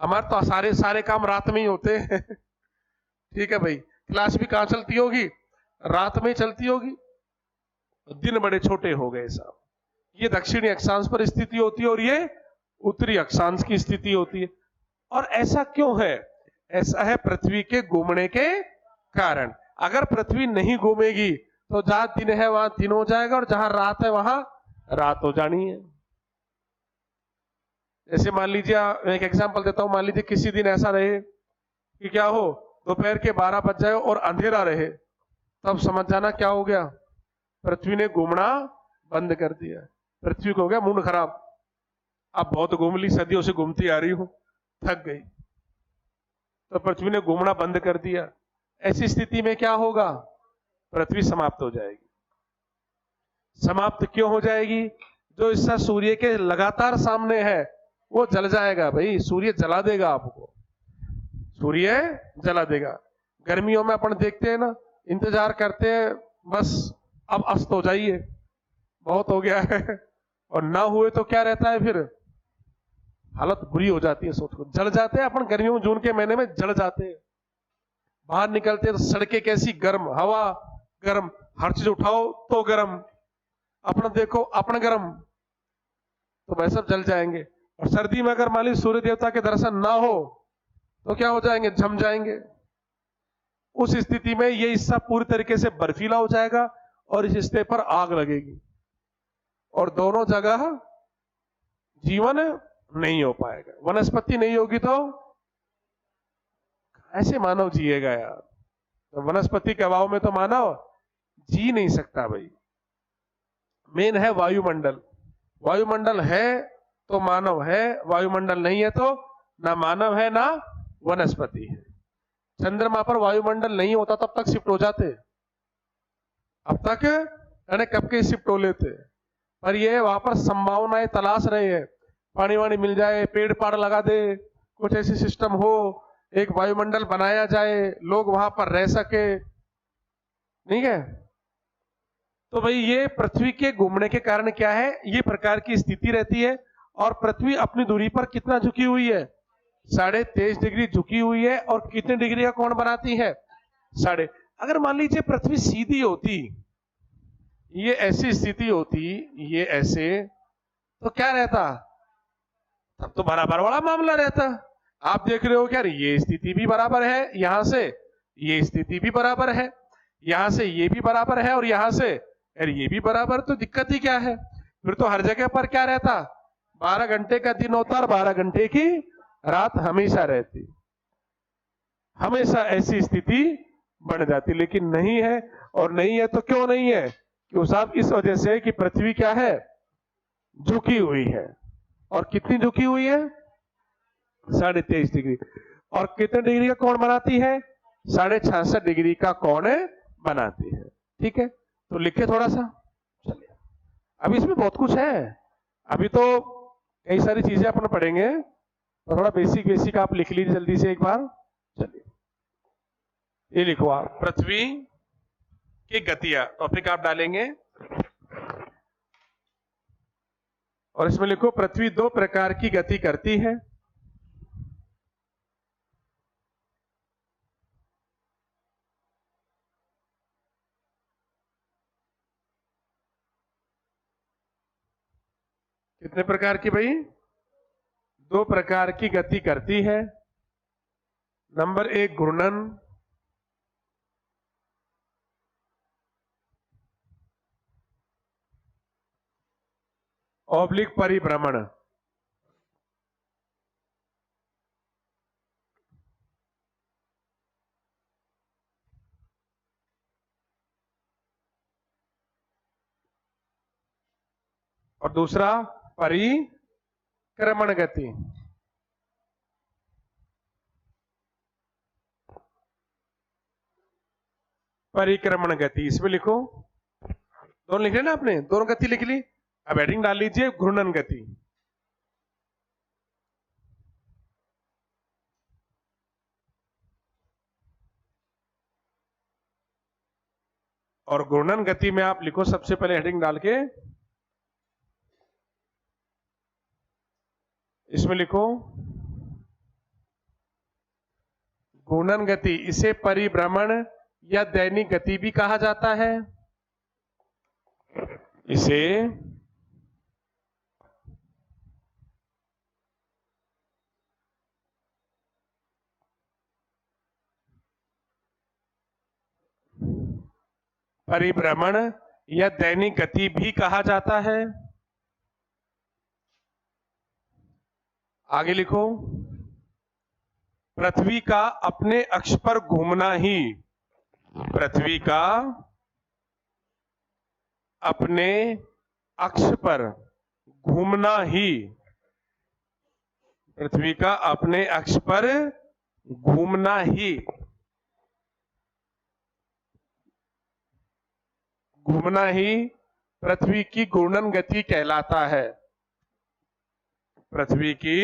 हमारे तो सारे काम रात में ही होते हैं ठीक है भाई, क्लास भी कहां चलती होगी, रात में चलती होगी, दिन बड़े छोटे हो गए साहब। ये दक्षिणी अक्षांश पर स्थिति होती है, और ये उत्तरी अक्षांश की स्थिति होती है। और ऐसा क्यों है, ऐसा है पृथ्वी के घूमने के कारण। अगर पृथ्वी नहीं घूमेगी तो जहां दिन है वहां दिन हो जाएगा, और जहां रात है वहां रात हो जानी है। जैसे मान लीजिए, एक एग्जांपल देता हूं, मान लीजिए किसी दिन ऐसा रहे कि क्या हो, दोपहर के 12 बज जाए और अंधेरा रहे, तब समझ जाना क्या हो गया, पृथ्वी ने घूमना बंद कर दिया, पृथ्वी को हो गया मूड खराब, अब बहुत घूम ली, सदियों से घूमती आ रही हूं, थक गई, तो पृथ्वी ने घूमना बंद कर दिया। ऐसी स्थिति में क्या होगा, पृथ्वी समाप्त हो जाएगी। समाप्त क्यों हो जाएगी, जो हिस्सा सूर्य के लगातार सामने है वो जल जाएगा भाई, सूर्य जला देगा आपको, सूर्य जला देगा। गर्मियों में अपन देखते हैं ना, इंतजार करते हैं बस अब अस्त हो जाइए, बहुत हो गया है, और ना हुए तो क्या रहता है फिर, हालत बुरी हो जाती है। सोच को जल जाते हैं अपन, गर्मियों में जून के महीने में जल जाते हैं। बाहर निकलते हैं तो सड़कें कैसी गर्म, हवा गर्म, हर चीज उठाओ तो गर्म, अपना देखो अपना गर्म, तो वह सब जल जाएंगे। और सर्दी में अगर मान ली सूर्य देवता के दर्शन ना हो तो क्या हो जाएंगे, जम जाएंगे। उस स्थिति में ये हिस्सा पूरी तरीके से बर्फीला हो जाएगा और इस हिस्से पर आग लगेगी, और दोनों जगह जीवन नहीं हो पाएगा। वनस्पति नहीं होगी तो ऐसे मानव जिएगा यार, तो वनस्पति के अभाव में तो मानव जी नहीं सकता भाई। मेन है वायुमंडल, वायुमंडल है तो मानव है, वायुमंडल नहीं है तो ना मानव है ना वनस्पति है। चंद्रमा पर वायुमंडल नहीं होता तब तक शिफ्ट हो जाते, अब तक यानी कब के शिफ्ट हो लेते, पर ये वहां पर संभावनाएं तलाश रहे हैं, पानी वानी मिल जाए, पेड़ पाड़ लगा दे, कुछ ऐसी सिस्टम हो, एक वायुमंडल बनाया जाए, लोग वहां पर रह सके, ठीक है। तो भाई ये पृथ्वी के घूमने के कारण क्या है, ये प्रकार की स्थिति रहती है। और पृथ्वी अपनी दूरी पर कितना झुकी हुई है, 23.5 डिग्री झुकी हुई है, और कितने डिग्री का कोण बनाती है, साढ़े। अगर मान लीजिए पृथ्वी सीधी होती, ये ऐसी स्थिति होती, ये ऐसे, तो क्या रहता, तब तो बराबर वाला मामला रहता। आप देख रहे हो क्या, ये स्थिति भी बराबर है, यहां से ये स्थिति भी बराबर है, यहां से ये भी बराबर है, और यहां से अरे ये भी बराबर, तो दिक्कत ही क्या है। फिर तो हर जगह पर क्या रहता, 12 घंटे का दिन होता और 12 घंटे की रात हमेशा रहती, हमेशा ऐसी स्थिति बन जाती। लेकिन नहीं है, और नहीं है तो क्यों नहीं है, क्यों साहब, इस वजह से कि पृथ्वी क्या है, झुकी हुई है। और कितनी झुकी हुई है, 23.5 डिग्री। और कितने डिग्री का कोण बनाती है, 66.5 डिग्री का कोण बनाती है। ठीक है, तो लिखे थोड़ा सा, चलिए। अभी इसमें बहुत कुछ है, अभी तो कई सारी चीजें अपन पढ़ेंगे, तो थोड़ा बेसिक बेसिक आप लिख लीजिए जल्दी से एक बार। चलिए, ये लिखो आप, पृथ्वी की गतियां, टॉपिक आप डालेंगे, और इसमें लिखो पृथ्वी 2 प्रकार की गति करती है। कितने प्रकार की भाई, 2 प्रकार की गति करती है। नंबर 1 घूर्णन, ऑब्लिक परिभ्रमण। और दूसरा परिक्रमण गति। परिक्रमण गति, इसमें लिखो, दोनों लिख रहे ना आपने, दोनों गति लिख ली। अब हेडिंग डाल लीजिए घूर्णन गति। और घूर्णन गति में आप लिखो सबसे पहले हेडिंग डाल के, इसमें लिखो घूर्णन गति, इसे परिभ्रमण या दैनिक गति भी कहा जाता है। इसे परिभ्रमण या दैनिक गति भी कहा जाता है। आगे लिखो, पृथ्वी का अपने अक्ष पर घूमना ही, पृथ्वी का अपने अक्ष पर घूमना ही, पृथ्वी का अपने अक्ष पर घूमना ही, घूमना ही पृथ्वी की घूर्णन गति कहलाता है। पृथ्वी की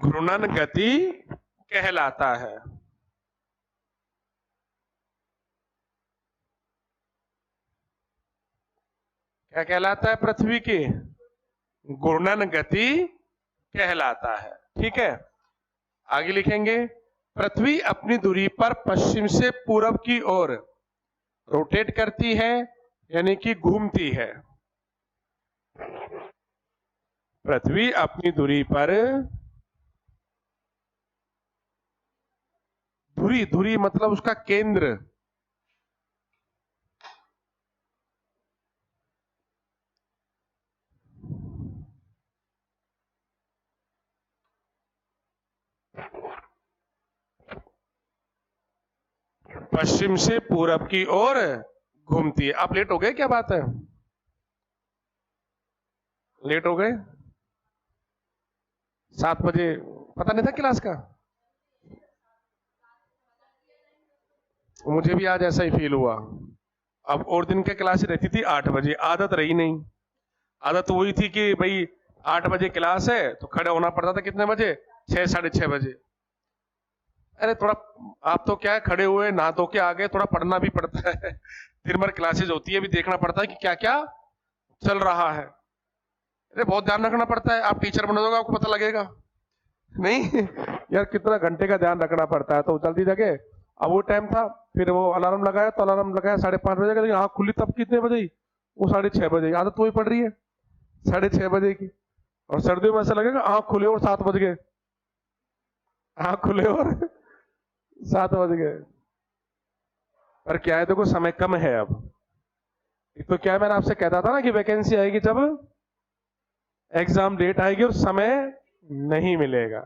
घूर्णन गति कहलाता है। क्या कहलाता है? पृथ्वी की घूर्णन गति कहलाता है। ठीक है, आगे लिखेंगे, पृथ्वी अपनी दूरी पर पश्चिम से पूरब की ओर रोटेट करती है, यानी कि घूमती है। पृथ्वी अपनी दूरी पर, धुरी मतलब उसका केंद्र, पश्चिम से पूरब की ओर घूमती है। आप लेट हो गए? क्या बात है, लेट हो गए? 7 बजे पता नहीं था क्लास का? मुझे भी आज ऐसा ही फील हुआ। अब और दिन के क्लास रहती थी 8 बजे, आदत रही नहीं। आदत वही थी कि भाई 8 बजे क्लास है तो खड़े होना पड़ता था कितने बजे? 6 साढ़े 6 बजे। अरे थोड़ा, आप तो क्या है, खड़े हुए नहा धो के आ गए, थोड़ा पढ़ना भी पड़ता है। दिन भर क्लासेज होती है, भी देखना पड़ता है कि क्या क्या चल रहा है। अरे बहुत ध्यान रखना पड़ता है। आप टीचर बनोगे आपको पता लगेगा नहीं? यार कितना घंटे का ध्यान रखना पड़ता है। तो जल्दी जगे, अब वो टाइम था, फिर वो अलार्म लगाया, तो अलार्म लगाया 5:30 बजे का, लेकिन आँख खुली तब कितने बजे? वो 6:30 बजे। आदत तो वही पड़ रही है 6:30 बजे की। और सर्दियों में ऐसा लगेगा आँख खुले और 7 बज गए, आँख खुले और 7 बज गए। पर क्या है, देखो समय कम है अब। तो क्या मैंने आपसे कहता था ना कि वैकेंसी आएगी जब एग्जाम डेट आएगी और समय नहीं मिलेगा।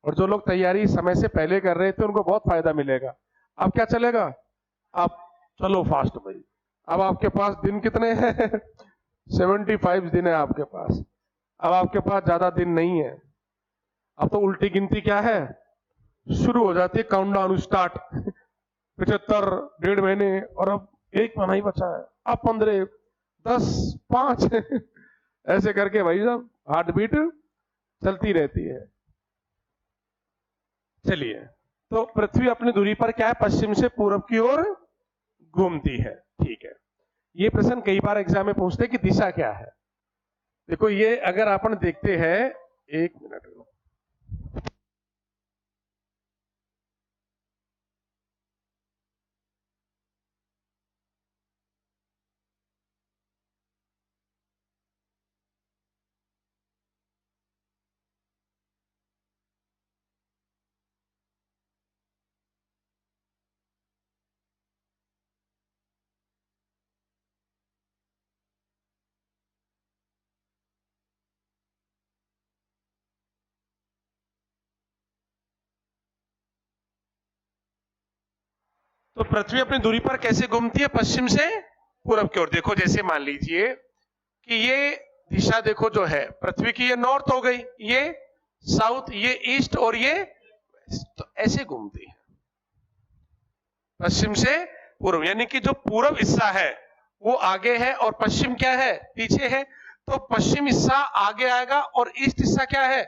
और जो लोग तैयारी समय से पहले कर रहे थे उनको बहुत फायदा मिलेगा। अब क्या चलेगा? आप चलो फास्ट भाई। अब आपके पास दिन कितने हैं? 75 दिन है आपके पास। अब आपके पास ज्यादा दिन नहीं है। अब तो उल्टी गिनती क्या है, शुरू हो जाती है, काउंटडाउन स्टार्ट। 75, 1.5 महीने, और अब 1 महीना ही बचा है, अब 15, 10, 5 ऐसे करके भाई साहब हार्ट बीट चलती रहती है। चलिए, तो पृथ्वी अपनी दूरी पर क्या है? पश्चिम से पूरब की ओर घूमती है। ठीक है, ये प्रश्न कई बार एग्जाम में पूछते हैं कि दिशा क्या है। देखो ये अगर अपन देखते हैं, 1 मिनट, तो पृथ्वी अपनी दूरी पर कैसे घूमती है? पश्चिम से पूरब की ओर। देखो जैसे मान लीजिए कि ये दिशा देखो जो है पृथ्वी की, ये नॉर्थ हो गई, ये साउथ, ये ईस्ट, और ये वेस्ट। तो ऐसे घूमती है पश्चिम से पूर्व, यानी कि जो पूर्व हिस्सा है वो आगे है और पश्चिम क्या है? पीछे है। तो पश्चिम हिस्सा आगे आएगा और ईस्ट हिस्सा क्या है?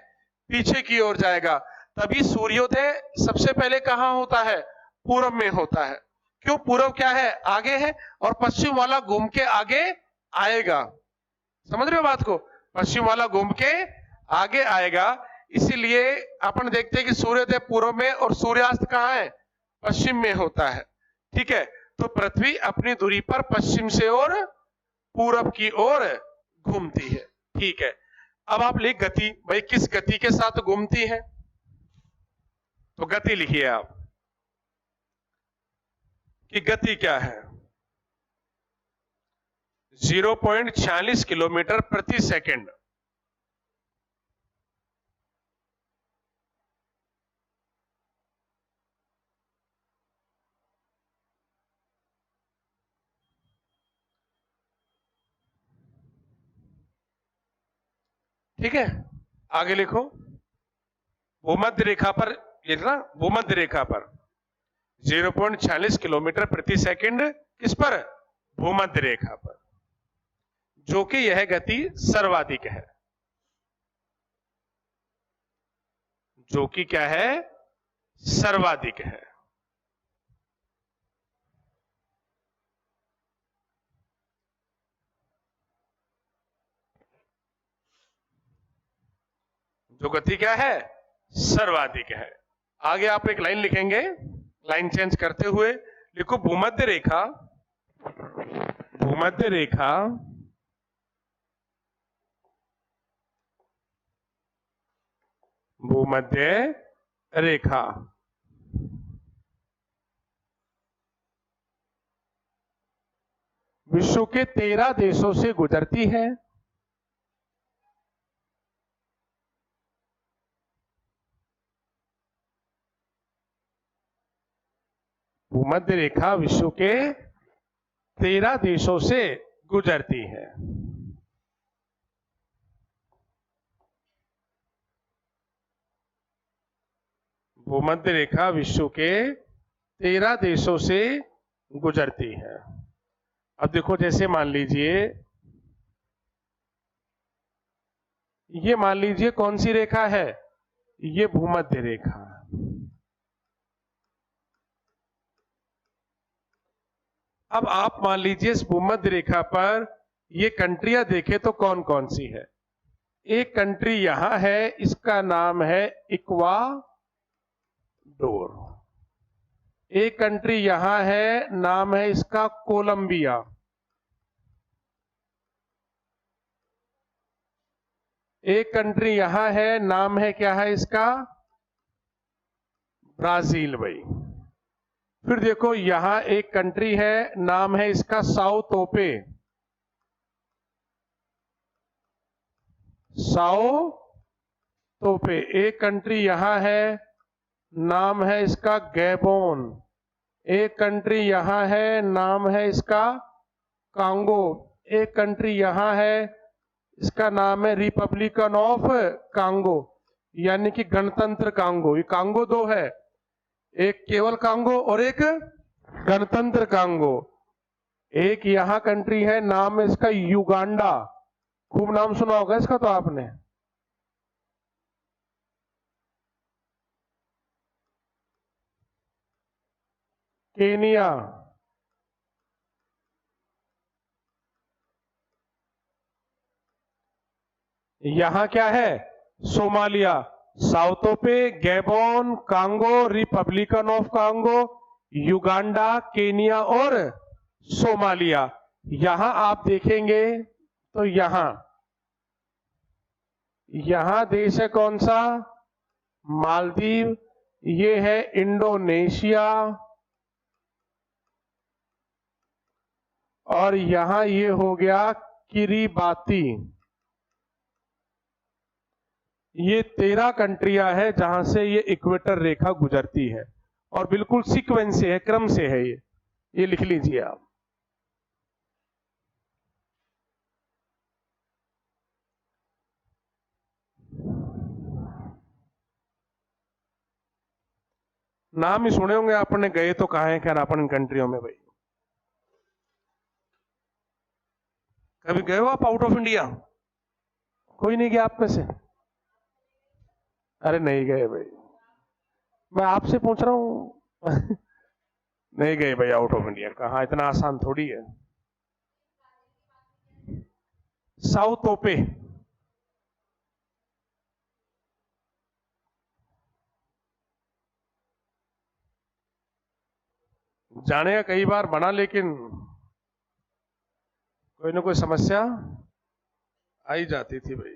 पीछे की ओर जाएगा। तभी सूर्योदय सबसे पहले कहां होता है? पूरब में होता है। क्यों? पूरब क्या है? आगे है, और पश्चिम वाला घूम के आगे आएगा। समझ रहे हो बात को? पश्चिम वाला घूम के आगे आएगा। इसीलिए अपन देखते हैं कि सूर्योदय पूर्व में और सूर्यास्त कहां है? पश्चिम में होता है। ठीक है, तो पृथ्वी अपनी दूरी पर पश्चिम से और पूरब की ओर घूमती है। ठीक है, अब आप लिख गति। भाई किस गति के साथ घूमती है? तो गति लिखिए आप कि गति क्या है? 0.46 किलोमीटर प्रति सेकंड। ठीक है, आगे लिखो। भूमध्य रेखा पर लिखना, भूमध्य रेखा पर 0.46 किलोमीटर प्रति सेकंड। किस पर? भूमध्य रेखा पर, जो कि यह गति सर्वाधिक है, जो कि क्या है, सर्वाधिक है। जो गति क्या है, सर्वाधिक है। आगे आप एक लाइन लिखेंगे, लाइन चेंज करते हुए लिखो भूमध्य रेखा, भूमध्य रेखा भूमध्य रेखा विश्व के 13 देशों से गुजरती है। भूमध्य रेखा विश्व के 13 देशों से गुजरती है। भूमध्य रेखा विश्व के 13 देशों से गुजरती है। अब देखो, जैसे मान लीजिए, ये मान लीजिए कौन सी रेखा है, ये भूमध्य रेखा। अब आप मान लीजिए इस भूमध्य रेखा पर ये कंट्रियां देखें तो कौन कौन सी है। एक कंट्री यहां है, इसका नाम है इक्वाडोर। एक कंट्री यहां है, नाम है इसका कोलंबिया। एक कंट्री यहां है, नाम है क्या है इसका, ब्राजील भाई। फिर देखो यहां एक कंट्री है, नाम है इसका साओ तोपे। साओ तोपे। एक कंट्री यहां है, नाम है इसका गैबोन। एक कंट्री यहां है, नाम है इसका कांगो। एक कंट्री यहां है, इसका नाम है रिपब्लिकन ऑफ कांगो, यानी कि गणतंत्र कांगो। ये कांगो दो है, एक केवल कांगो और एक गणतंत्र कांगो। एक यहां कंट्री है, नाम है इसका युगांडा। खूब नाम सुना होगा इसका तो आपने। केनिया। यहां क्या है, सोमालिया। साउथोपे, Gabon, Congo, republican of Congo, Uganda, Kenya और सोमालिया। यहां आप देखेंगे तो यहां देश है कौन सा, मालदीव। ये है इंडोनेशिया। और यहां ये हो गया किरीबाती। ये 13 कंट्रियां हैं जहां से ये इक्वेटर रेखा गुजरती है, और बिल्कुल सीक्वेंस से है, क्रम से है ये लिख लीजिए आप। नाम ही सुने होंगे आपने, गए तो कहा है खैर अपन इन कंट्रियों में भाई। कभी गए हो आप आउट ऑफ इंडिया? कोई नहीं गया आप में से? अरे नहीं गए भाई, मैं आपसे पूछ रहा हूं। नहीं गए भाई आउट ऑफ इंडिया, कहा, इतना आसान थोड़ी है। साउथ ओपे। जाने का कई बार बना, लेकिन कोई ना कोई समस्या आई जाती थी भाई।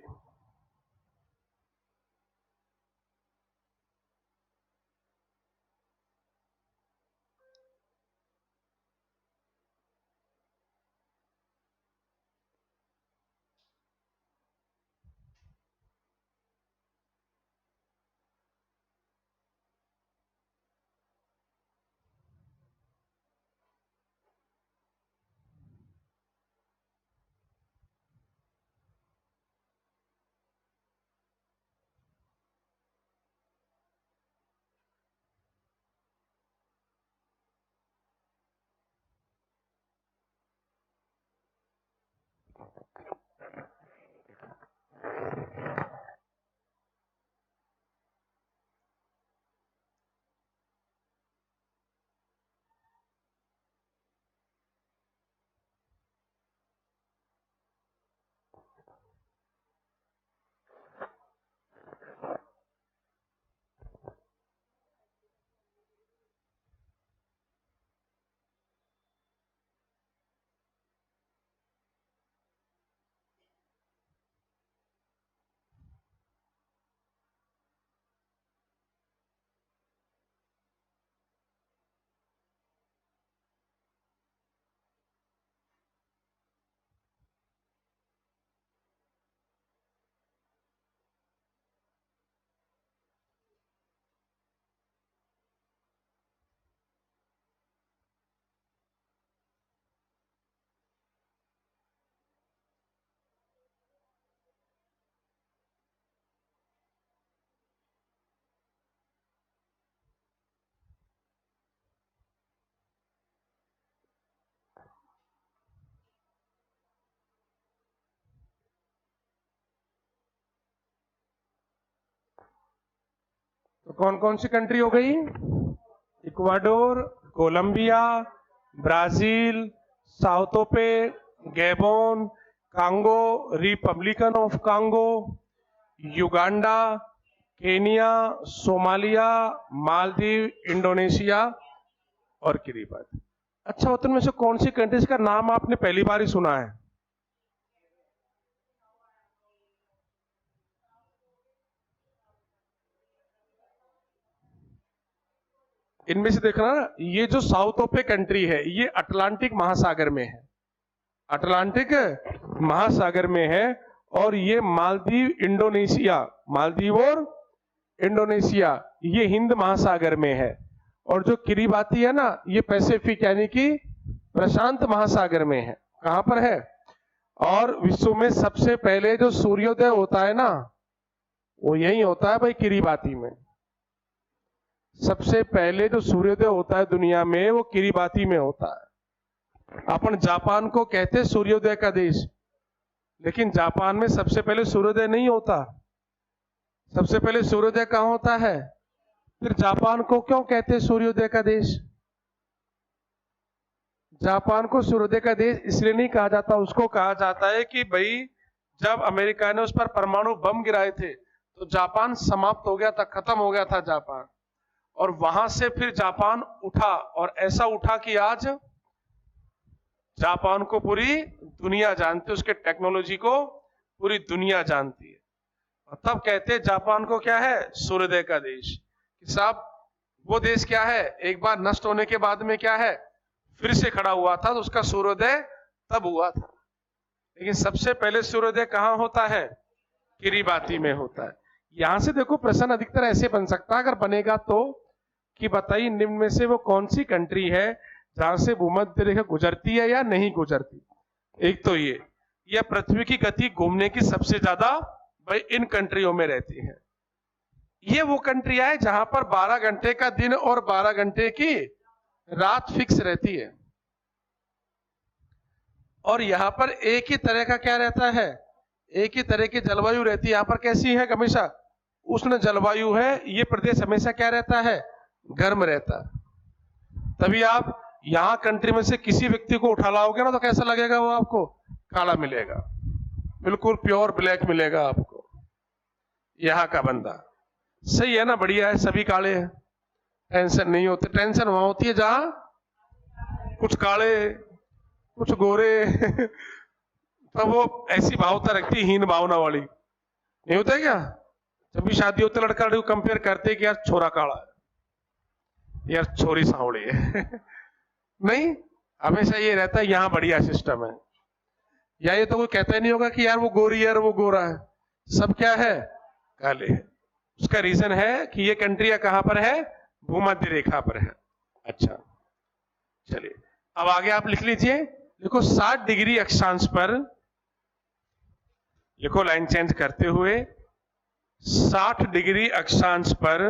तो कौन कौन सी कंट्री हो गई? इक्वाडोर, कोलंबिया, ब्राजील, साउथोपे, Gabon, Congo, republican of Congo, Uganda, Kenya, Somalia, Maldives, Indonesia और किरीबाती। अच्छा, तो में से कौन सी कंट्रीज का नाम आपने पहली बार ही सुना है? इनमें से देखना, ये जो साउथ ओपे कंट्री है ये अटलांटिक महासागर में है, अटलांटिक महासागर में है। और ये मालदीव, इंडोनेशिया, मालदीव और इंडोनेशिया ये हिंद महासागर में है। और जो किरीबाती है ना ये पैसिफिक यानी कि प्रशांत महासागर में है। कहां पर है? और विश्व में सबसे पहले जो सूर्योदय होता है ना वो यही होता है भाई, किरीबाती में। सबसे पहले जो सूर्योदय होता है दुनिया में वो किरीबाती में होता है। अपन जापान को कहते हैं सूर्योदय का देश, लेकिन जापान में सबसे पहले सूर्योदय नहीं होता। सबसे पहले सूर्योदय कहां होता है? फिर जापान को क्यों कहते हैं सूर्योदय का देश? जापान को सूर्योदय का देश इसलिए नहीं कहा जाता, उसको कहा जाता है कि भाई जब अमेरिका ने उस पर परमाणु बम गिराए थे तो जापान समाप्त हो गया था, खत्म हो गया था जापान। और वहां से फिर जापान उठा, और ऐसा उठा कि आज जापान को पूरी दुनिया जानती है, उसके टेक्नोलॉजी को पूरी दुनिया जानती है। और तब कहते हैं जापान को क्या है? सूर्योदय का देश। कि साहब वो देश क्या है, एक बार नष्ट होने के बाद में क्या है, फिर से खड़ा हुआ था, तो उसका सूर्योदय तब हुआ था। लेकिन सबसे पहले सूर्योदय कहां होता है? किरीबाती में होता है। यहां से देखो प्रश्न अधिकतर ऐसे बन सकता है, अगर बनेगा तो, कि बताइए निम्न में से वो कौन सी कंट्री है जहां से भूमध्य रेखा गुजरती है या नहीं गुजरती? एक तो ये पृथ्वी की गति घूमने की सबसे ज्यादा भाई इन कंट्रियों में रहती है। ये वो कंट्रियां है जहां पर 12 घंटे का दिन और 12 घंटे की रात फिक्स रहती है। और यहां पर एक ही तरह का क्या रहता है? एक ही तरह की जलवायु रहती है। यहां पर कैसी है? हमेशा उष्ण जलवायु है। ये प्रदेश हमेशा क्या रहता है? गर्म रहता है। तभी आप यहां कंट्री में से किसी व्यक्ति को उठा लाओगे ना तो कैसा लगेगा? वो आपको काला मिलेगा, बिल्कुल प्योर ब्लैक मिलेगा आपको। यहां का बंदा सही है ना, बढ़िया है, सभी काले हैं, टेंशन नहीं होती। टेंशन वहां होती है जहां कुछ काले कुछ गोरे तो वो ऐसी भावता रखती है, हीन भावना वाली। नहीं होता है क्या? जब भी शादी होती है लड़का लड़की को कंपेयर करते कि यार छोरा काला है, यार छोरी सांवली है नहीं, हमेशा ये रहता है यहां बढ़िया सिस्टम है। या ये तो कोई कहता ही नहीं होगा कि यार वो गोरी है और वो गोरा है, सब क्या है? काले है। उसका रीजन है कि ये कंट्री कहां पर है? भूमध्य रेखा पर है। अच्छा चलिए अब आगे आप लिख लीजिए। देखो 60 डिग्री अक्षांश पर, लिखो लाइन चेंज करते हुए, 60 डिग्री अक्षांश पर,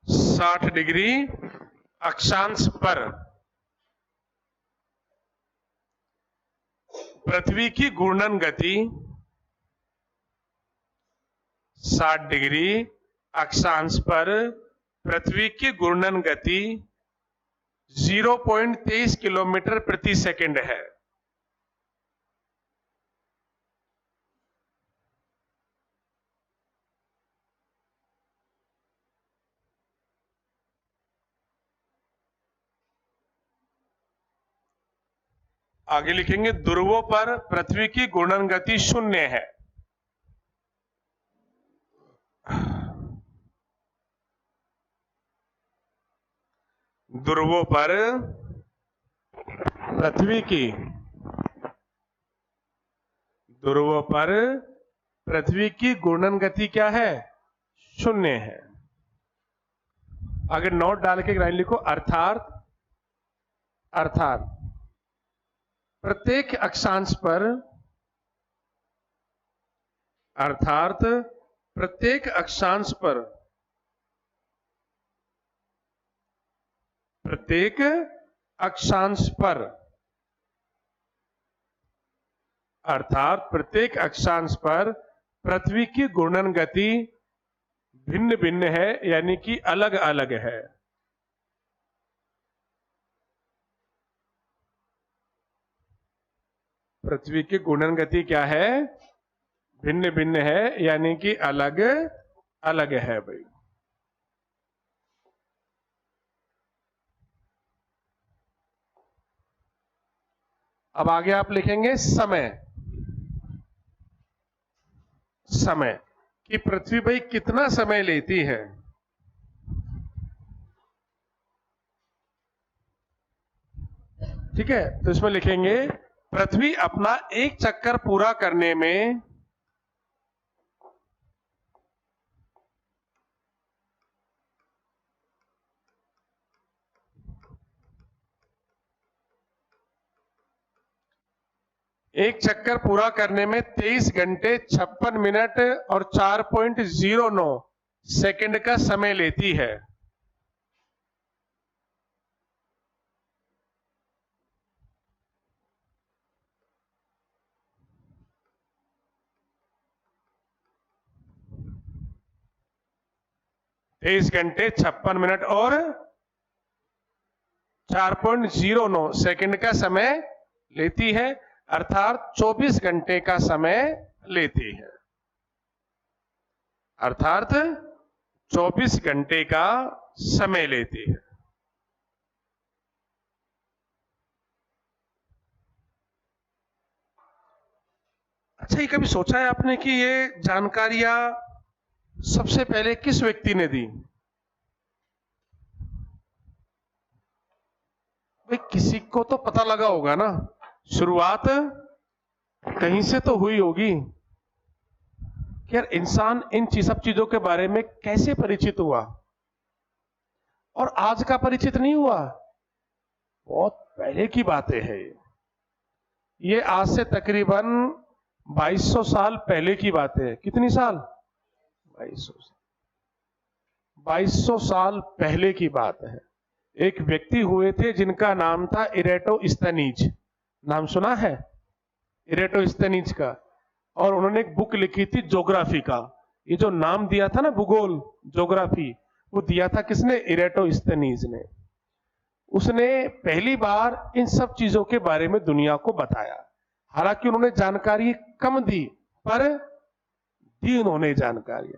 60 डिग्री अक्षांश पर पृथ्वी की घूर्णन गति, 60 डिग्री अक्षांश पर पृथ्वी की घूर्णन गति 0.23 किलोमीटर प्रति सेकंड है। आगे लिखेंगे ध्रुवों पर पृथ्वी की घूर्णन गति 0 है। ध्रुवों पर पृथ्वी की, ध्रुवों पर पृथ्वी की घूर्णन गति क्या है? 0 है। अगर नोट डाल के लाइन लिखो, अर्थात प्रत्येक अक्षांश पर, अर्थात प्रत्येक अक्षांश पर, प्रत्येक अक्षांश पर, अर्थात प्रत्येक अक्षांश पर पृथ्वी की घूर्णन गति भिन्न भिन्न है, यानी कि अलग अलग है। पृथ्वी की घूर्णन गति क्या है? भिन्न भिन्न है, यानी कि अलग अलग है भाई। अब आगे आप लिखेंगे समय। समय कि पृथ्वी भाई कितना समय लेती है। ठीक है, तो इसमें लिखेंगे पृथ्वी अपना एक चक्कर पूरा करने में एक चक्कर पूरा करने में 23 घंटे 56 मिनट और 4.09 सेकंड का समय लेती है। तेईस घंटे 56 मिनट और 4.09 सेकंड का समय लेती है, अर्थात 24 घंटे का समय लेती है। अर्थात 24 घंटे का समय लेती है। अच्छा, ये कभी सोचा है आपने कि ये जानकारियां सबसे पहले किस व्यक्ति ने दी? भाई किसी को तो पता लगा होगा ना, शुरुआत कहीं से तो हुई होगी कि यार इंसान इन सब चीजों के बारे में कैसे परिचित हुआ, और आज का परिचित नहीं हुआ, बहुत पहले की बातें हैं। ये आज से तकरीबन 2200 साल पहले की बात है। कितनी साल? 2200 साल पहले की बात है। एक व्यक्ति हुए थे जिनका नाम था इरेटोस्थनीज। नाम सुना है इरेटोस्थनीज का? और उन्होंने एक बुक लिखी थी ज्योग्राफी का। ये जो नाम दिया था ना, भूगोल, ज्योग्राफी, वो दिया था किसने? इरेटोस्थनीज ने। उसने पहली बार इन सब चीजों के बारे में दुनिया को बताया। हालांकि उन्होंने जानकारी कम दी, पर दी उन्होंने जानकारी।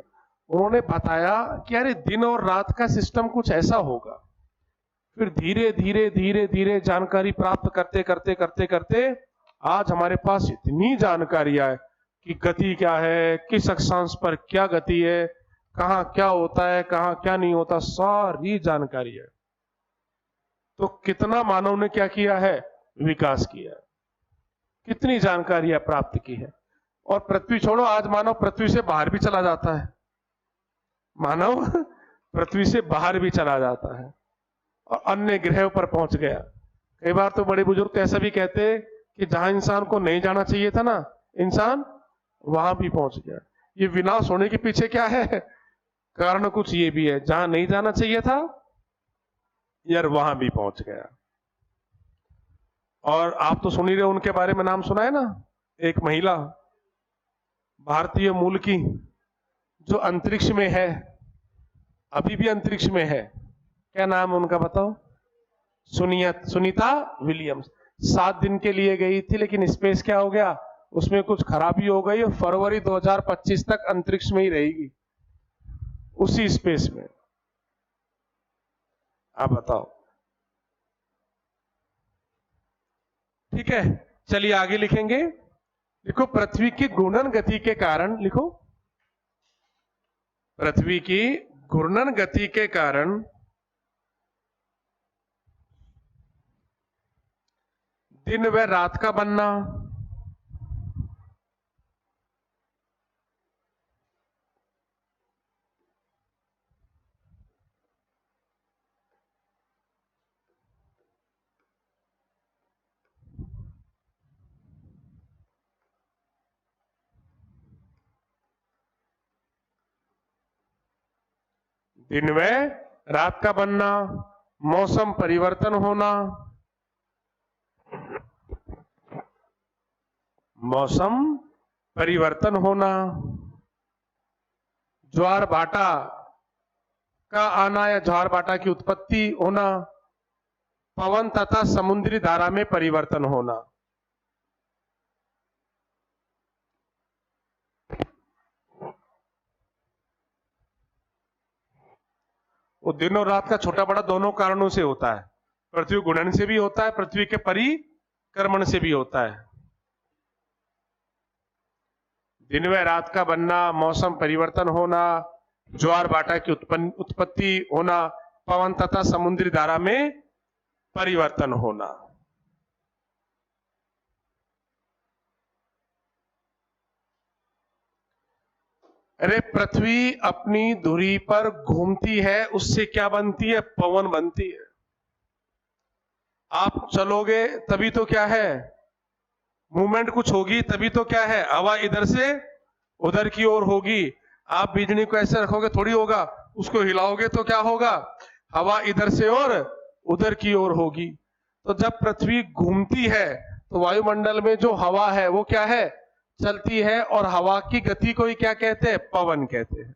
उन्होंने बताया कि अरे दिन और रात का सिस्टम कुछ ऐसा होगा। फिर धीरे धीरे धीरे धीरे जानकारी प्राप्त करते करते करते करते आज हमारे पास इतनी जानकारियां है कि गति क्या है, किस अक्षांश पर क्या गति है, कहाँ क्या होता है, कहाँ क्या नहीं होता, सारी जानकारी है। तो कितना मानव ने क्या किया है? विकास किया है। कितनी जानकारियां प्राप्त की है। और पृथ्वी छोड़ो, आज मानव पृथ्वी से बाहर भी चला जाता है। मानव पृथ्वी से बाहर भी चला जाता है और अन्य ग्रहों पर पहुंच गया। कई बार तो बड़े बुजुर्ग तो ऐसा भी कहते हैं कि जहां इंसान को नहीं जाना चाहिए था ना, इंसान वहां भी पहुंच गया। ये विनाश होने के पीछे क्या है? कारण कुछ ये भी है, जहां नहीं जाना चाहिए था यार वहां भी पहुंच गया। और आप तो सुन ही रहे, उनके बारे में नाम सुना है ना, एक महिला भारतीय मूल की जो अंतरिक्ष में है, अभी भी अंतरिक्ष में है। क्या नाम है उनका बताओ? सुनीता विलियम्स। 7 दिन के लिए गई थी, लेकिन स्पेस क्या हो गया, उसमें कुछ खराबी हो गई। फरवरी 2025 तक अंतरिक्ष में ही रहेगी, उसी स्पेस में। आप बताओ। ठीक है, चलिए आगे लिखेंगे। देखो, पृथ्वी की घूर्णन गति के कारण, लिखो, पृथ्वी की घूर्णन गति के कारण दिन व रात का बनना, दिन व रात का बनना, मौसम परिवर्तन होना, मौसम परिवर्तन होना, ज्वार भाटा का आना या ज्वार भाटा की उत्पत्ति होना, पवन तथा समुद्री धारा में परिवर्तन होना। वो दिन और रात का छोटा बड़ा दोनों कारणों से होता है। पृथ्वी गुणन से भी होता है, पृथ्वी के परिक्रमण से भी होता है। दिन व रात का बनना, मौसम परिवर्तन होना, ज्वार भाटा की उत्पत्ति होना, पवन तथा समुद्री धारा में परिवर्तन होना। अरे पृथ्वी अपनी धुरी पर घूमती है, उससे क्या बनती है? पवन बनती है। आप चलोगे तभी तो क्या है? मूवमेंट कुछ होगी तभी तो क्या है? हवा इधर से उधर की ओर होगी। आप बिजली को ऐसे रखोगे थोड़ी होगा, उसको हिलाओगे तो क्या होगा? हवा इधर से और उधर की ओर होगी। तो जब पृथ्वी घूमती है तो वायुमंडल में जो हवा है वो क्या है? चलती है। और हवा की गति को ही क्या कहते हैं? पवन कहते हैं।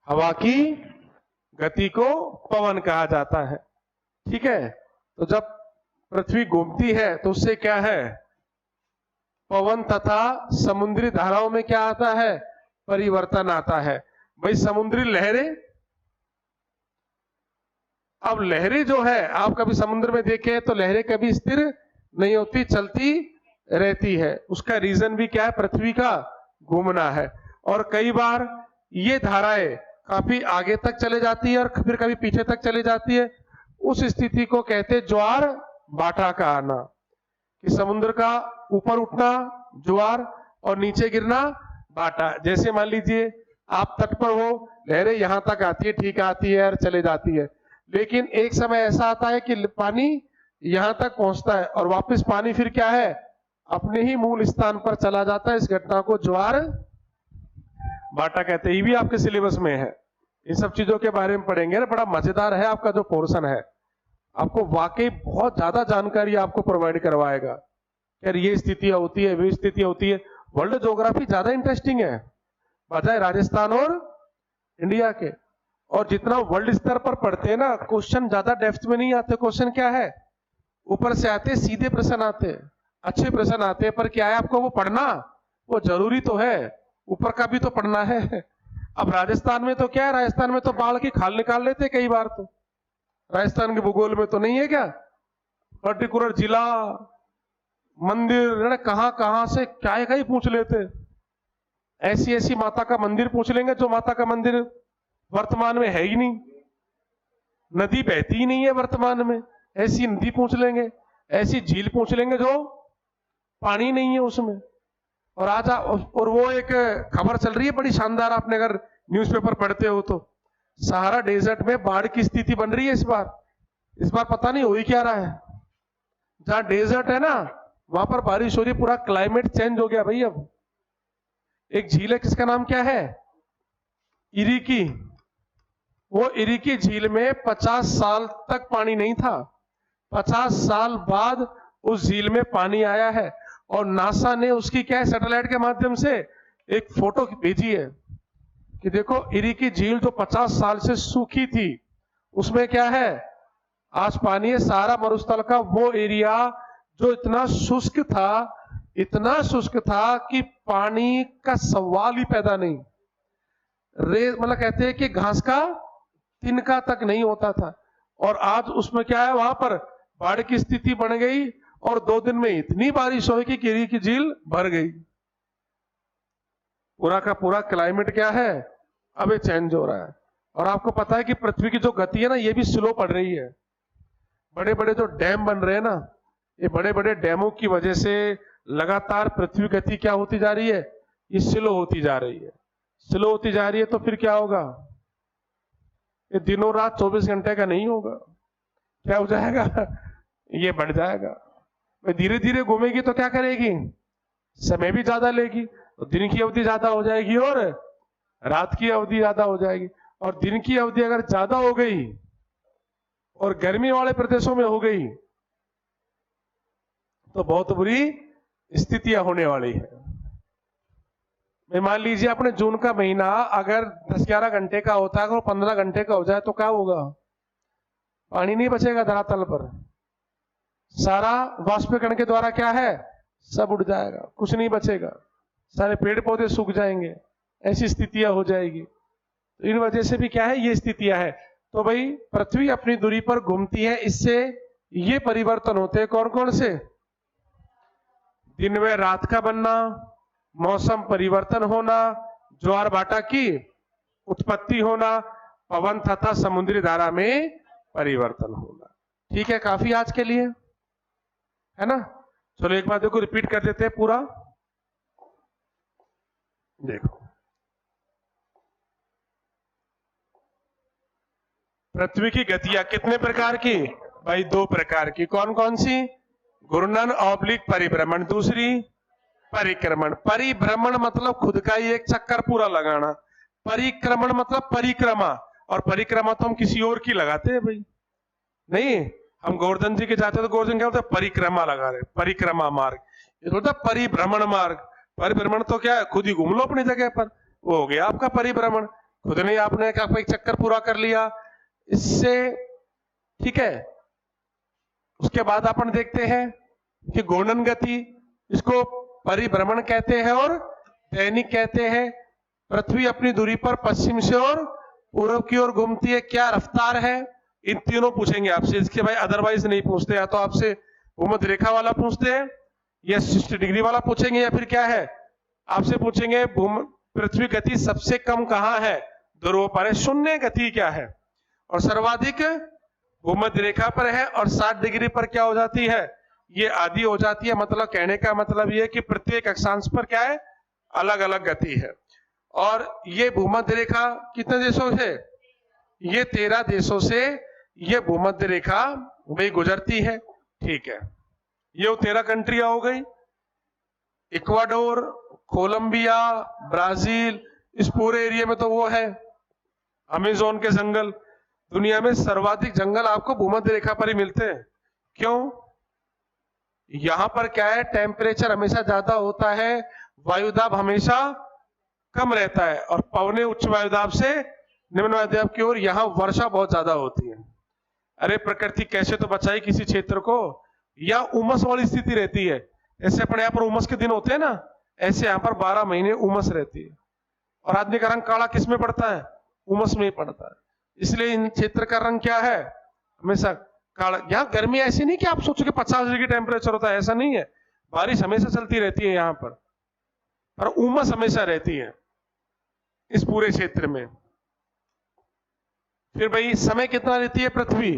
हवा की गति को पवन कहा जाता है। ठीक है। तो जब पृथ्वी घूमती है तो उससे क्या है? पवन तथा समुद्री धाराओं में क्या आता है? परिवर्तन आता है। भाई समुद्री लहरें, अब लहरें जो है, आप कभी समुद्र में देखे तो लहरें कभी स्थिर नहीं होती, चलती रहती है। उसका रीजन भी क्या है? पृथ्वी का घूमना है। और कई बार ये धाराएं काफी आगे तक चले जाती है और फिर कभी पीछे तक चली जाती है। उस स्थिति को कहते ज्वार भाटा का आना, कि समुद्र का ऊपर उठना ज्वार और नीचे गिरना भाटा। जैसे मान लीजिए आप तट पर हो, लहरें यहां तक आती है, ठीक आती है और चले जाती है, लेकिन एक समय ऐसा आता है कि पानी यहां तक पहुंचता है और वापस पानी फिर क्या है? अपने ही मूल स्थान पर चला जाता है। इस घटना को ज्वार भाटा कहते हैं। ये भी आपके सिलेबस में है, इन सब चीजों के बारे में पढ़ेंगे ना। बड़ा मजेदार है आपका जो पोर्शन है, आपको वाकई बहुत ज्यादा जानकारी आपको प्रोवाइड करवाएगा। यार ये स्थितियां होती है, वे स्थितियां होती है। वर्ल्ड ज्योग्राफी ज्यादा इंटरेस्टिंग है बजाय राजस्थान और इंडिया के। और जितना वर्ल्ड स्तर पर पढ़ते हैं ना, क्वेश्चन ज्यादा डेप्थ में नहीं आते। क्वेश्चन क्या है? ऊपर से आते, सीधे प्रश्न आते, अच्छे प्रश्न आते हैं। पर क्या है, आपको वो पढ़ना वो जरूरी तो है, ऊपर का भी तो पढ़ना है। अब राजस्थान में तो क्या है? राजस्थान में तो बाढ़ की खाल निकाल लेते कई बार। तो राजस्थान के भूगोल में तो नहीं है क्या? पर्टिकुलर जिला, मंदिर, कहां कहां से क्या ही पूछ लेते। ऐसी ऐसी माता का मंदिर पूछ लेंगे जो माता का मंदिर वर्तमान में है ही नहीं, नदी बहती ही नहीं है वर्तमान में, ऐसी नदी पूछ लेंगे। ऐसी झील पूछ लेंगे जो पानी नहीं है उसमें। और आज और वो एक खबर चल रही है बड़ी शानदार, आपने अगर न्यूज़पेपर पढ़ते हो तो, सहारा डेजर्ट में बाढ़ की स्थिति बन रही है इस बार पता नहीं हो ही क्या रहा है। जहां डेजर्ट है ना, वहां पर बारिश हो रही है, पूरा क्लाइमेट चेंज हो गया भाई। अब एक झील है, किसका नाम क्या है? इरिकी। वो इरिकी झील में 50 साल तक पानी नहीं था। 50 साल बाद उस झील में पानी आया है और नासा ने उसकी क्या है, सैटेलाइट के माध्यम से एक फोटो भेजी है कि देखो इरिकी झील जो 50 साल से सूखी थी, उसमें क्या है? आज पानी है। सहारा मरुस्थल का वो एरिया जो इतना शुष्क था कि पानी का सवाल ही पैदा नहीं। मतलब कहते हैं कि घास का तिनका तक नहीं होता था। और आज उसमें क्या है, वहां पर बाढ़ की स्थिति बन गई और 2 दिन में इतनी बारिश हुई कि इरिकी की झील भर गई। पूरा का पूरा क्लाइमेट क्या है, अब ये चेंज हो रहा है। और आपको पता है कि पृथ्वी की जो गति है ना, ये भी स्लो पड़ रही है। बड़े बड़े जो डैम बन रहे हैं ना, ये बड़े बड़े डैमों की वजह से लगातार पृथ्वी गति क्या होती जा रही है? ये स्लो होती जा रही है। स्लो होती जा रही है तो फिर क्या होगा? ये दिनों रात 24 घंटे का नहीं होगा। क्या हो जाएगा? ये बढ़ जाएगा। धीरे धीरे घूमेगी तो क्या करेगी? समय भी ज्यादा लेगी, तो दिन की अवधि ज्यादा हो जाएगी और रात की अवधि ज्यादा हो जाएगी। और दिन की अवधि अगर ज्यादा हो गई और गर्मी वाले प्रदेशों में हो गई तो बहुत बुरी स्थितियां होने वाली है। मैं मान लीजिए अपने जून का महीना अगर 10-11 घंटे का होता है, अगर 15 घंटे का हो जाए तो क्या होगा? पानी नहीं बचेगा धरातल पर, सारा वाष्पीकरण के द्वारा क्या है, सब उड़ जाएगा, कुछ नहीं बचेगा, सारे पेड़ पौधे सूख जाएंगे, ऐसी स्थितियां हो जाएगी। तो इन वजह से भी क्या है, ये स्थितियां है। तो भाई पृथ्वी अपनी दूरी पर घूमती है, इससे ये परिवर्तन होते हैं कौन कौन से? दिन व रात का बनना, मौसम परिवर्तन होना, ज्वार भाटा की उत्पत्ति होना, पवन तथा समुद्री धारा में परिवर्तन होना। ठीक है, काफी आज के लिए है ना। चलो एक बार देखो, रिपीट कर देते हैं पूरा। देखो, पृथ्वी की गतियां कितने प्रकार की? भाई 2 प्रकार की। कौन कौन सी? घूर्णन ऑब्लिक परिभ्रमण, दूसरी परिक्रमण। परिभ्रमण मतलब खुद का ही एक चक्कर पूरा लगाना, परिक्रमण मतलब परिक्रमा, और परिक्रमा तो हम किसी और की लगाते हैं भाई, नहीं हम गोवर्धन जी के जाते तो गोवर्धन क्या होता है, परिक्रमा लगा रहे, परिक्रमा मार्ग। ये होता है परिभ्रमण मार्ग। परिभ्रमण तो क्या है, खुद ही घूम लो अपनी जगह पर, वो हो गया आपका परिभ्रमण, खुद ने आपने एक चक्कर पूरा कर लिया इससे। ठीक है, उसके बाद अपन देखते हैं कि घूर्णन गति, इसको परिभ्रमण कहते हैं और दैनिक कहते हैं। पृथ्वी अपनी दूरी पर पश्चिम से और पूर्व की ओर घूमती है, क्या रफ्तार है? इन तीनों पूछेंगे आपसे, इसके भाई अदरवाइज नहीं पूछते, या तो आपसे भूमध्य रेखा वाला पूछते हैं, या 60 डिग्री वाला पूछेंगे, या फिर क्या है आपसे पूछेंगे पृथ्वी गति सबसे कम कहां है? ध्रुव पर है। शून्य गति क्या है? और सर्वाधिक भूमध्य रेखा पर है, और 60 डिग्री पर क्या हो जाती है, ये आधी हो जाती है। मतलब कहने का मतलब ये कि प्रत्येक अक्षांश पर क्या है, अलग अलग गति है। और ये भूमध्य रेखा कितने देशों से? ये 13 देशों से ये भूमध्य रेखा भाई गुजरती है। ठीक है, ये 13 कंट्रियां हो गई, इक्वाडोर, कोलंबिया, ब्राजील, इस पूरे एरिया में तो वो है अमेजोन के जंगल। दुनिया में सर्वाधिक जंगल आपको भूमध्य रेखा पर ही मिलते हैं। क्यों? यहां पर क्या है, टेम्परेचर हमेशा ज्यादा होता है, वायुदाब हमेशा कम रहता है, और पवने उच्च वायुदाब से निम्न वायुदाब की ओर यहां वर्षा बहुत ज्यादा होती है। अरे प्रकृति कैसे तो बचाई किसी क्षेत्र को, या उमस वाली स्थिति रहती है। ऐसे अपने यहाँ पर उमस के दिन होते हैं ना, ऐसे यहाँ पर 12 महीने उमस रहती है, और आदमी का रंग काला किस में पड़ता है? उमस में ही पड़ता है। इसलिए इन क्षेत्र का रंग क्या है, हमेशा काला। यहाँ गर्मी ऐसी नहीं कि आप सोचो कि 50 डिग्री टेम्परेचर होता है, ऐसा नहीं है। बारिश हमेशा चलती रहती है यहाँ पर उमस हमेशा रहती है इस पूरे क्षेत्र में। फिर भाई समय कितना रहती है पृथ्वी?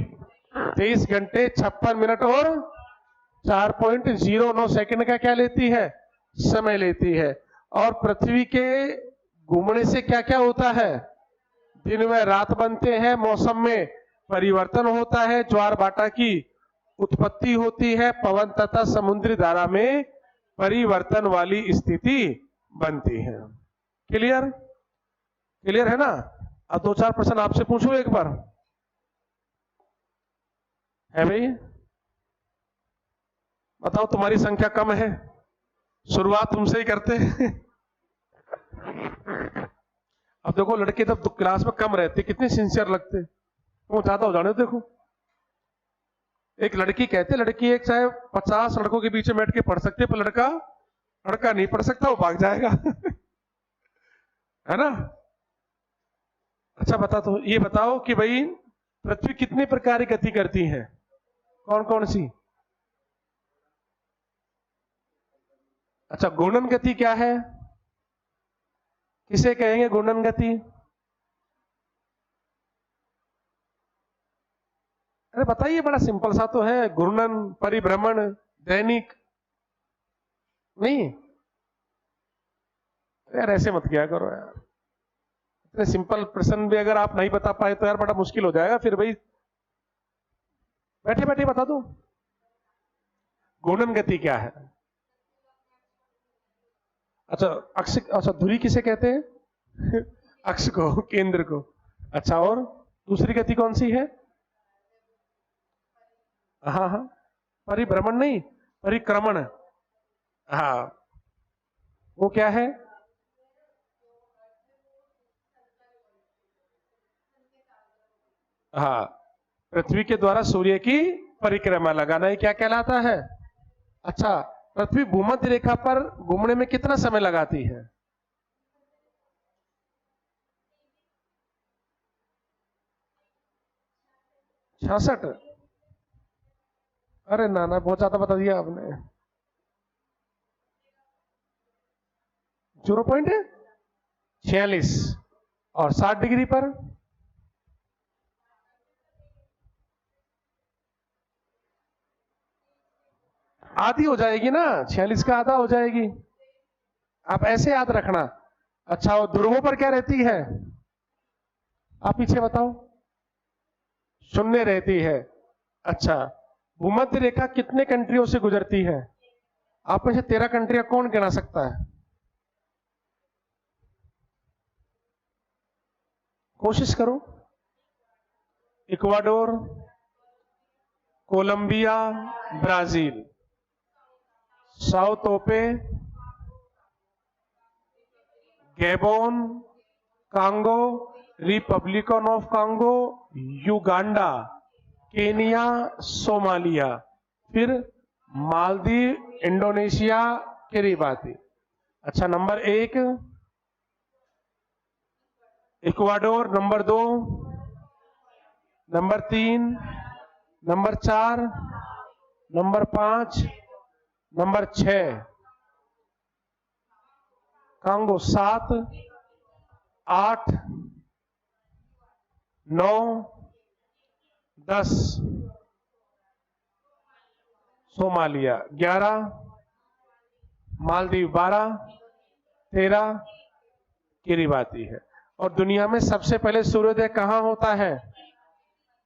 23 घंटे 56 मिनट और 4.09 सेकंड का क्या लेती है, समय लेती है। और पृथ्वी के घूमने से क्या क्या होता है, दिन में रात बनते हैं, मौसम में परिवर्तन होता है, ज्वार भाटा की उत्पत्ति होती है, पवन तथा समुद्री धारा में परिवर्तन वाली स्थिति बनती है। क्लियर? क्लियर है ना। अब 2-4 प्रश्न आपसे पूछूं एक बार, है भाई? बताओ, तुम्हारी संख्या कम है, शुरुआत तुमसे ही करते हैं। अब देखो, लड़के जब क्लास में कम रहते कितने सिंसियर लगते, वो ज्यादा हो जाने। देखो, एक लड़की कहते, लड़की एक चाहे 50 लड़कों के बीच में बैठ के पढ़ सकते, पर लड़का नहीं पढ़ सकता, वो भाग जाएगा। है ना। अच्छा बता, तो ये बताओ कि भाई पृथ्वी कितने प्रकार की गति करती है? कौन कौन सी? अच्छा, घूर्णन गति क्या है? किसे कहेंगे घूर्णन गति? अरे बताइए, बड़ा सिंपल सा तो है। घूर्णन, परिभ्रमण, दैनिक। नहीं यार, ऐसे मत किया करो यार। इतने सिंपल प्रश्न भी अगर आप नहीं बता पाए तो यार बड़ा मुश्किल हो जाएगा फिर भाई। बैठे बैठे बता दो, घूर्णन गति क्या है? अच्छा, अक्ष, अच्छा धुरी किसे कहते हैं? अक्ष को, केंद्र को। अच्छा, और दूसरी गति कौन सी है? हाँ हाँ, परिभ्रमण नहीं, परिक्रमण। हाँ, वो क्या है? हाँ, पृथ्वी के द्वारा सूर्य की परिक्रमा लगाना ये क्या कहलाता है? अच्छा, पृथ्वी भूमध्य रेखा पर घूमने में कितना समय लगाती है? 66। अरे नाना बहुत ज्यादा बता दिया आपने। 0.46 और 60 डिग्री पर आधी हो जाएगी ना, 46 का आधा हो जाएगी। आप ऐसे याद रखना। अच्छा, और ध्रुवों पर क्या रहती है? आप पीछे बताओ। शून्य रहती है। अच्छा, भूमध्य रेखा कितने कंट्रियों से गुजरती है? आप में से 13 कंट्रियां कौन गिना सकता है? कोशिश करो। इक्वाडोर, कोलंबिया, ब्राजील, साओ तोपे, Gabon, Congo, republican of Congo, Uganda, Kenya, Somalia, फिर मालदीव, इंडोनेशिया, किरिबाती। अच्छा, number 1 Ecuador, number 2, number 3, number 4, number 5, number 6 Congo, 7, 8, 9, 10 Somalia, 11 Maldives, 12, 13 Kiribati है। और दुनिया में सबसे पहले सूर्योदय कहां होता है?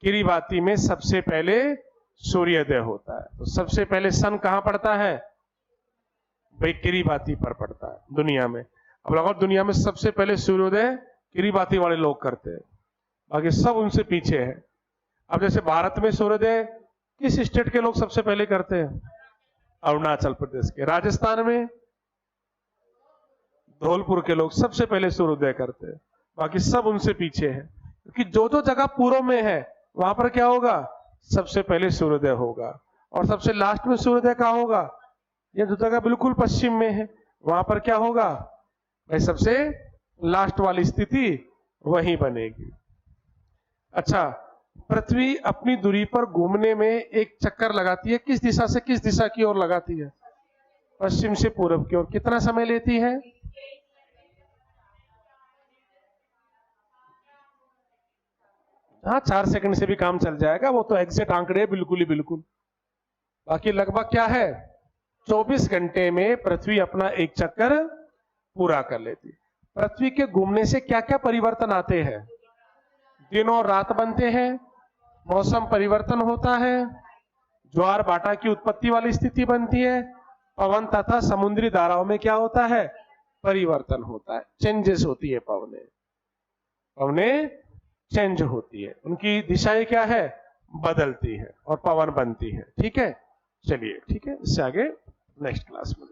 किरिबाती में सबसे पहले सूर्योदय होता है। तो सबसे पहले सन कहां पड़ता है भाई? किरिबाती पर पड़ता है दुनिया में। अब लगाओ, दुनिया में सबसे पहले सूर्योदय किरिबाती वाले लोग करते हैं, बाकी सब उनसे पीछे है। अब जैसे भारत में सूर्योदय किस स्टेट के लोग सबसे पहले करते हैं? अरुणाचल प्रदेश के। राजस्थान में धौलपुर के लोग सबसे पहले सूर्योदय करते हैं, बाकी सब उनसे पीछे है। क्योंकि जो जो जगह पूर्व में है वहां पर क्या होगा? सबसे पहले सूर्योदय होगा। और सबसे लास्ट में सूर्योदय कहां होगा? ये जो जगह बिल्कुल पश्चिम में है वहां पर क्या होगा भाई? सबसे लास्ट वाली स्थिति वहीं बनेगी। अच्छा, पृथ्वी अपनी दूरी पर घूमने में एक चक्कर लगाती है, किस दिशा से किस दिशा की ओर लगाती है? पश्चिम से पूरब की ओर। कितना समय लेती है? हाँ, 4 सेकंड से भी काम चल जाएगा, वो तो एग्जैक्ट आंकड़े बिल्कुल ही बिल्कुल। बाकी लगभग क्या है, 24 घंटे में पृथ्वी अपना एक चक्कर पूरा कर लेती। पृथ्वी के घूमने से क्या क्या परिवर्तन आते हैं? दिन और रात बनते हैं, मौसम परिवर्तन होता है, ज्वार भाटा की उत्पत्ति वाली स्थिति बनती है, पवन तथा समुद्री धाराओं में क्या होता है? परिवर्तन होता है, चेंजेस होती है। पवने चेंज होती है, उनकी दिशाएं क्या है? बदलती है और पवन बनती है। ठीक है, चलिए ठीक है, इससे आगे नेक्स्ट क्लास में।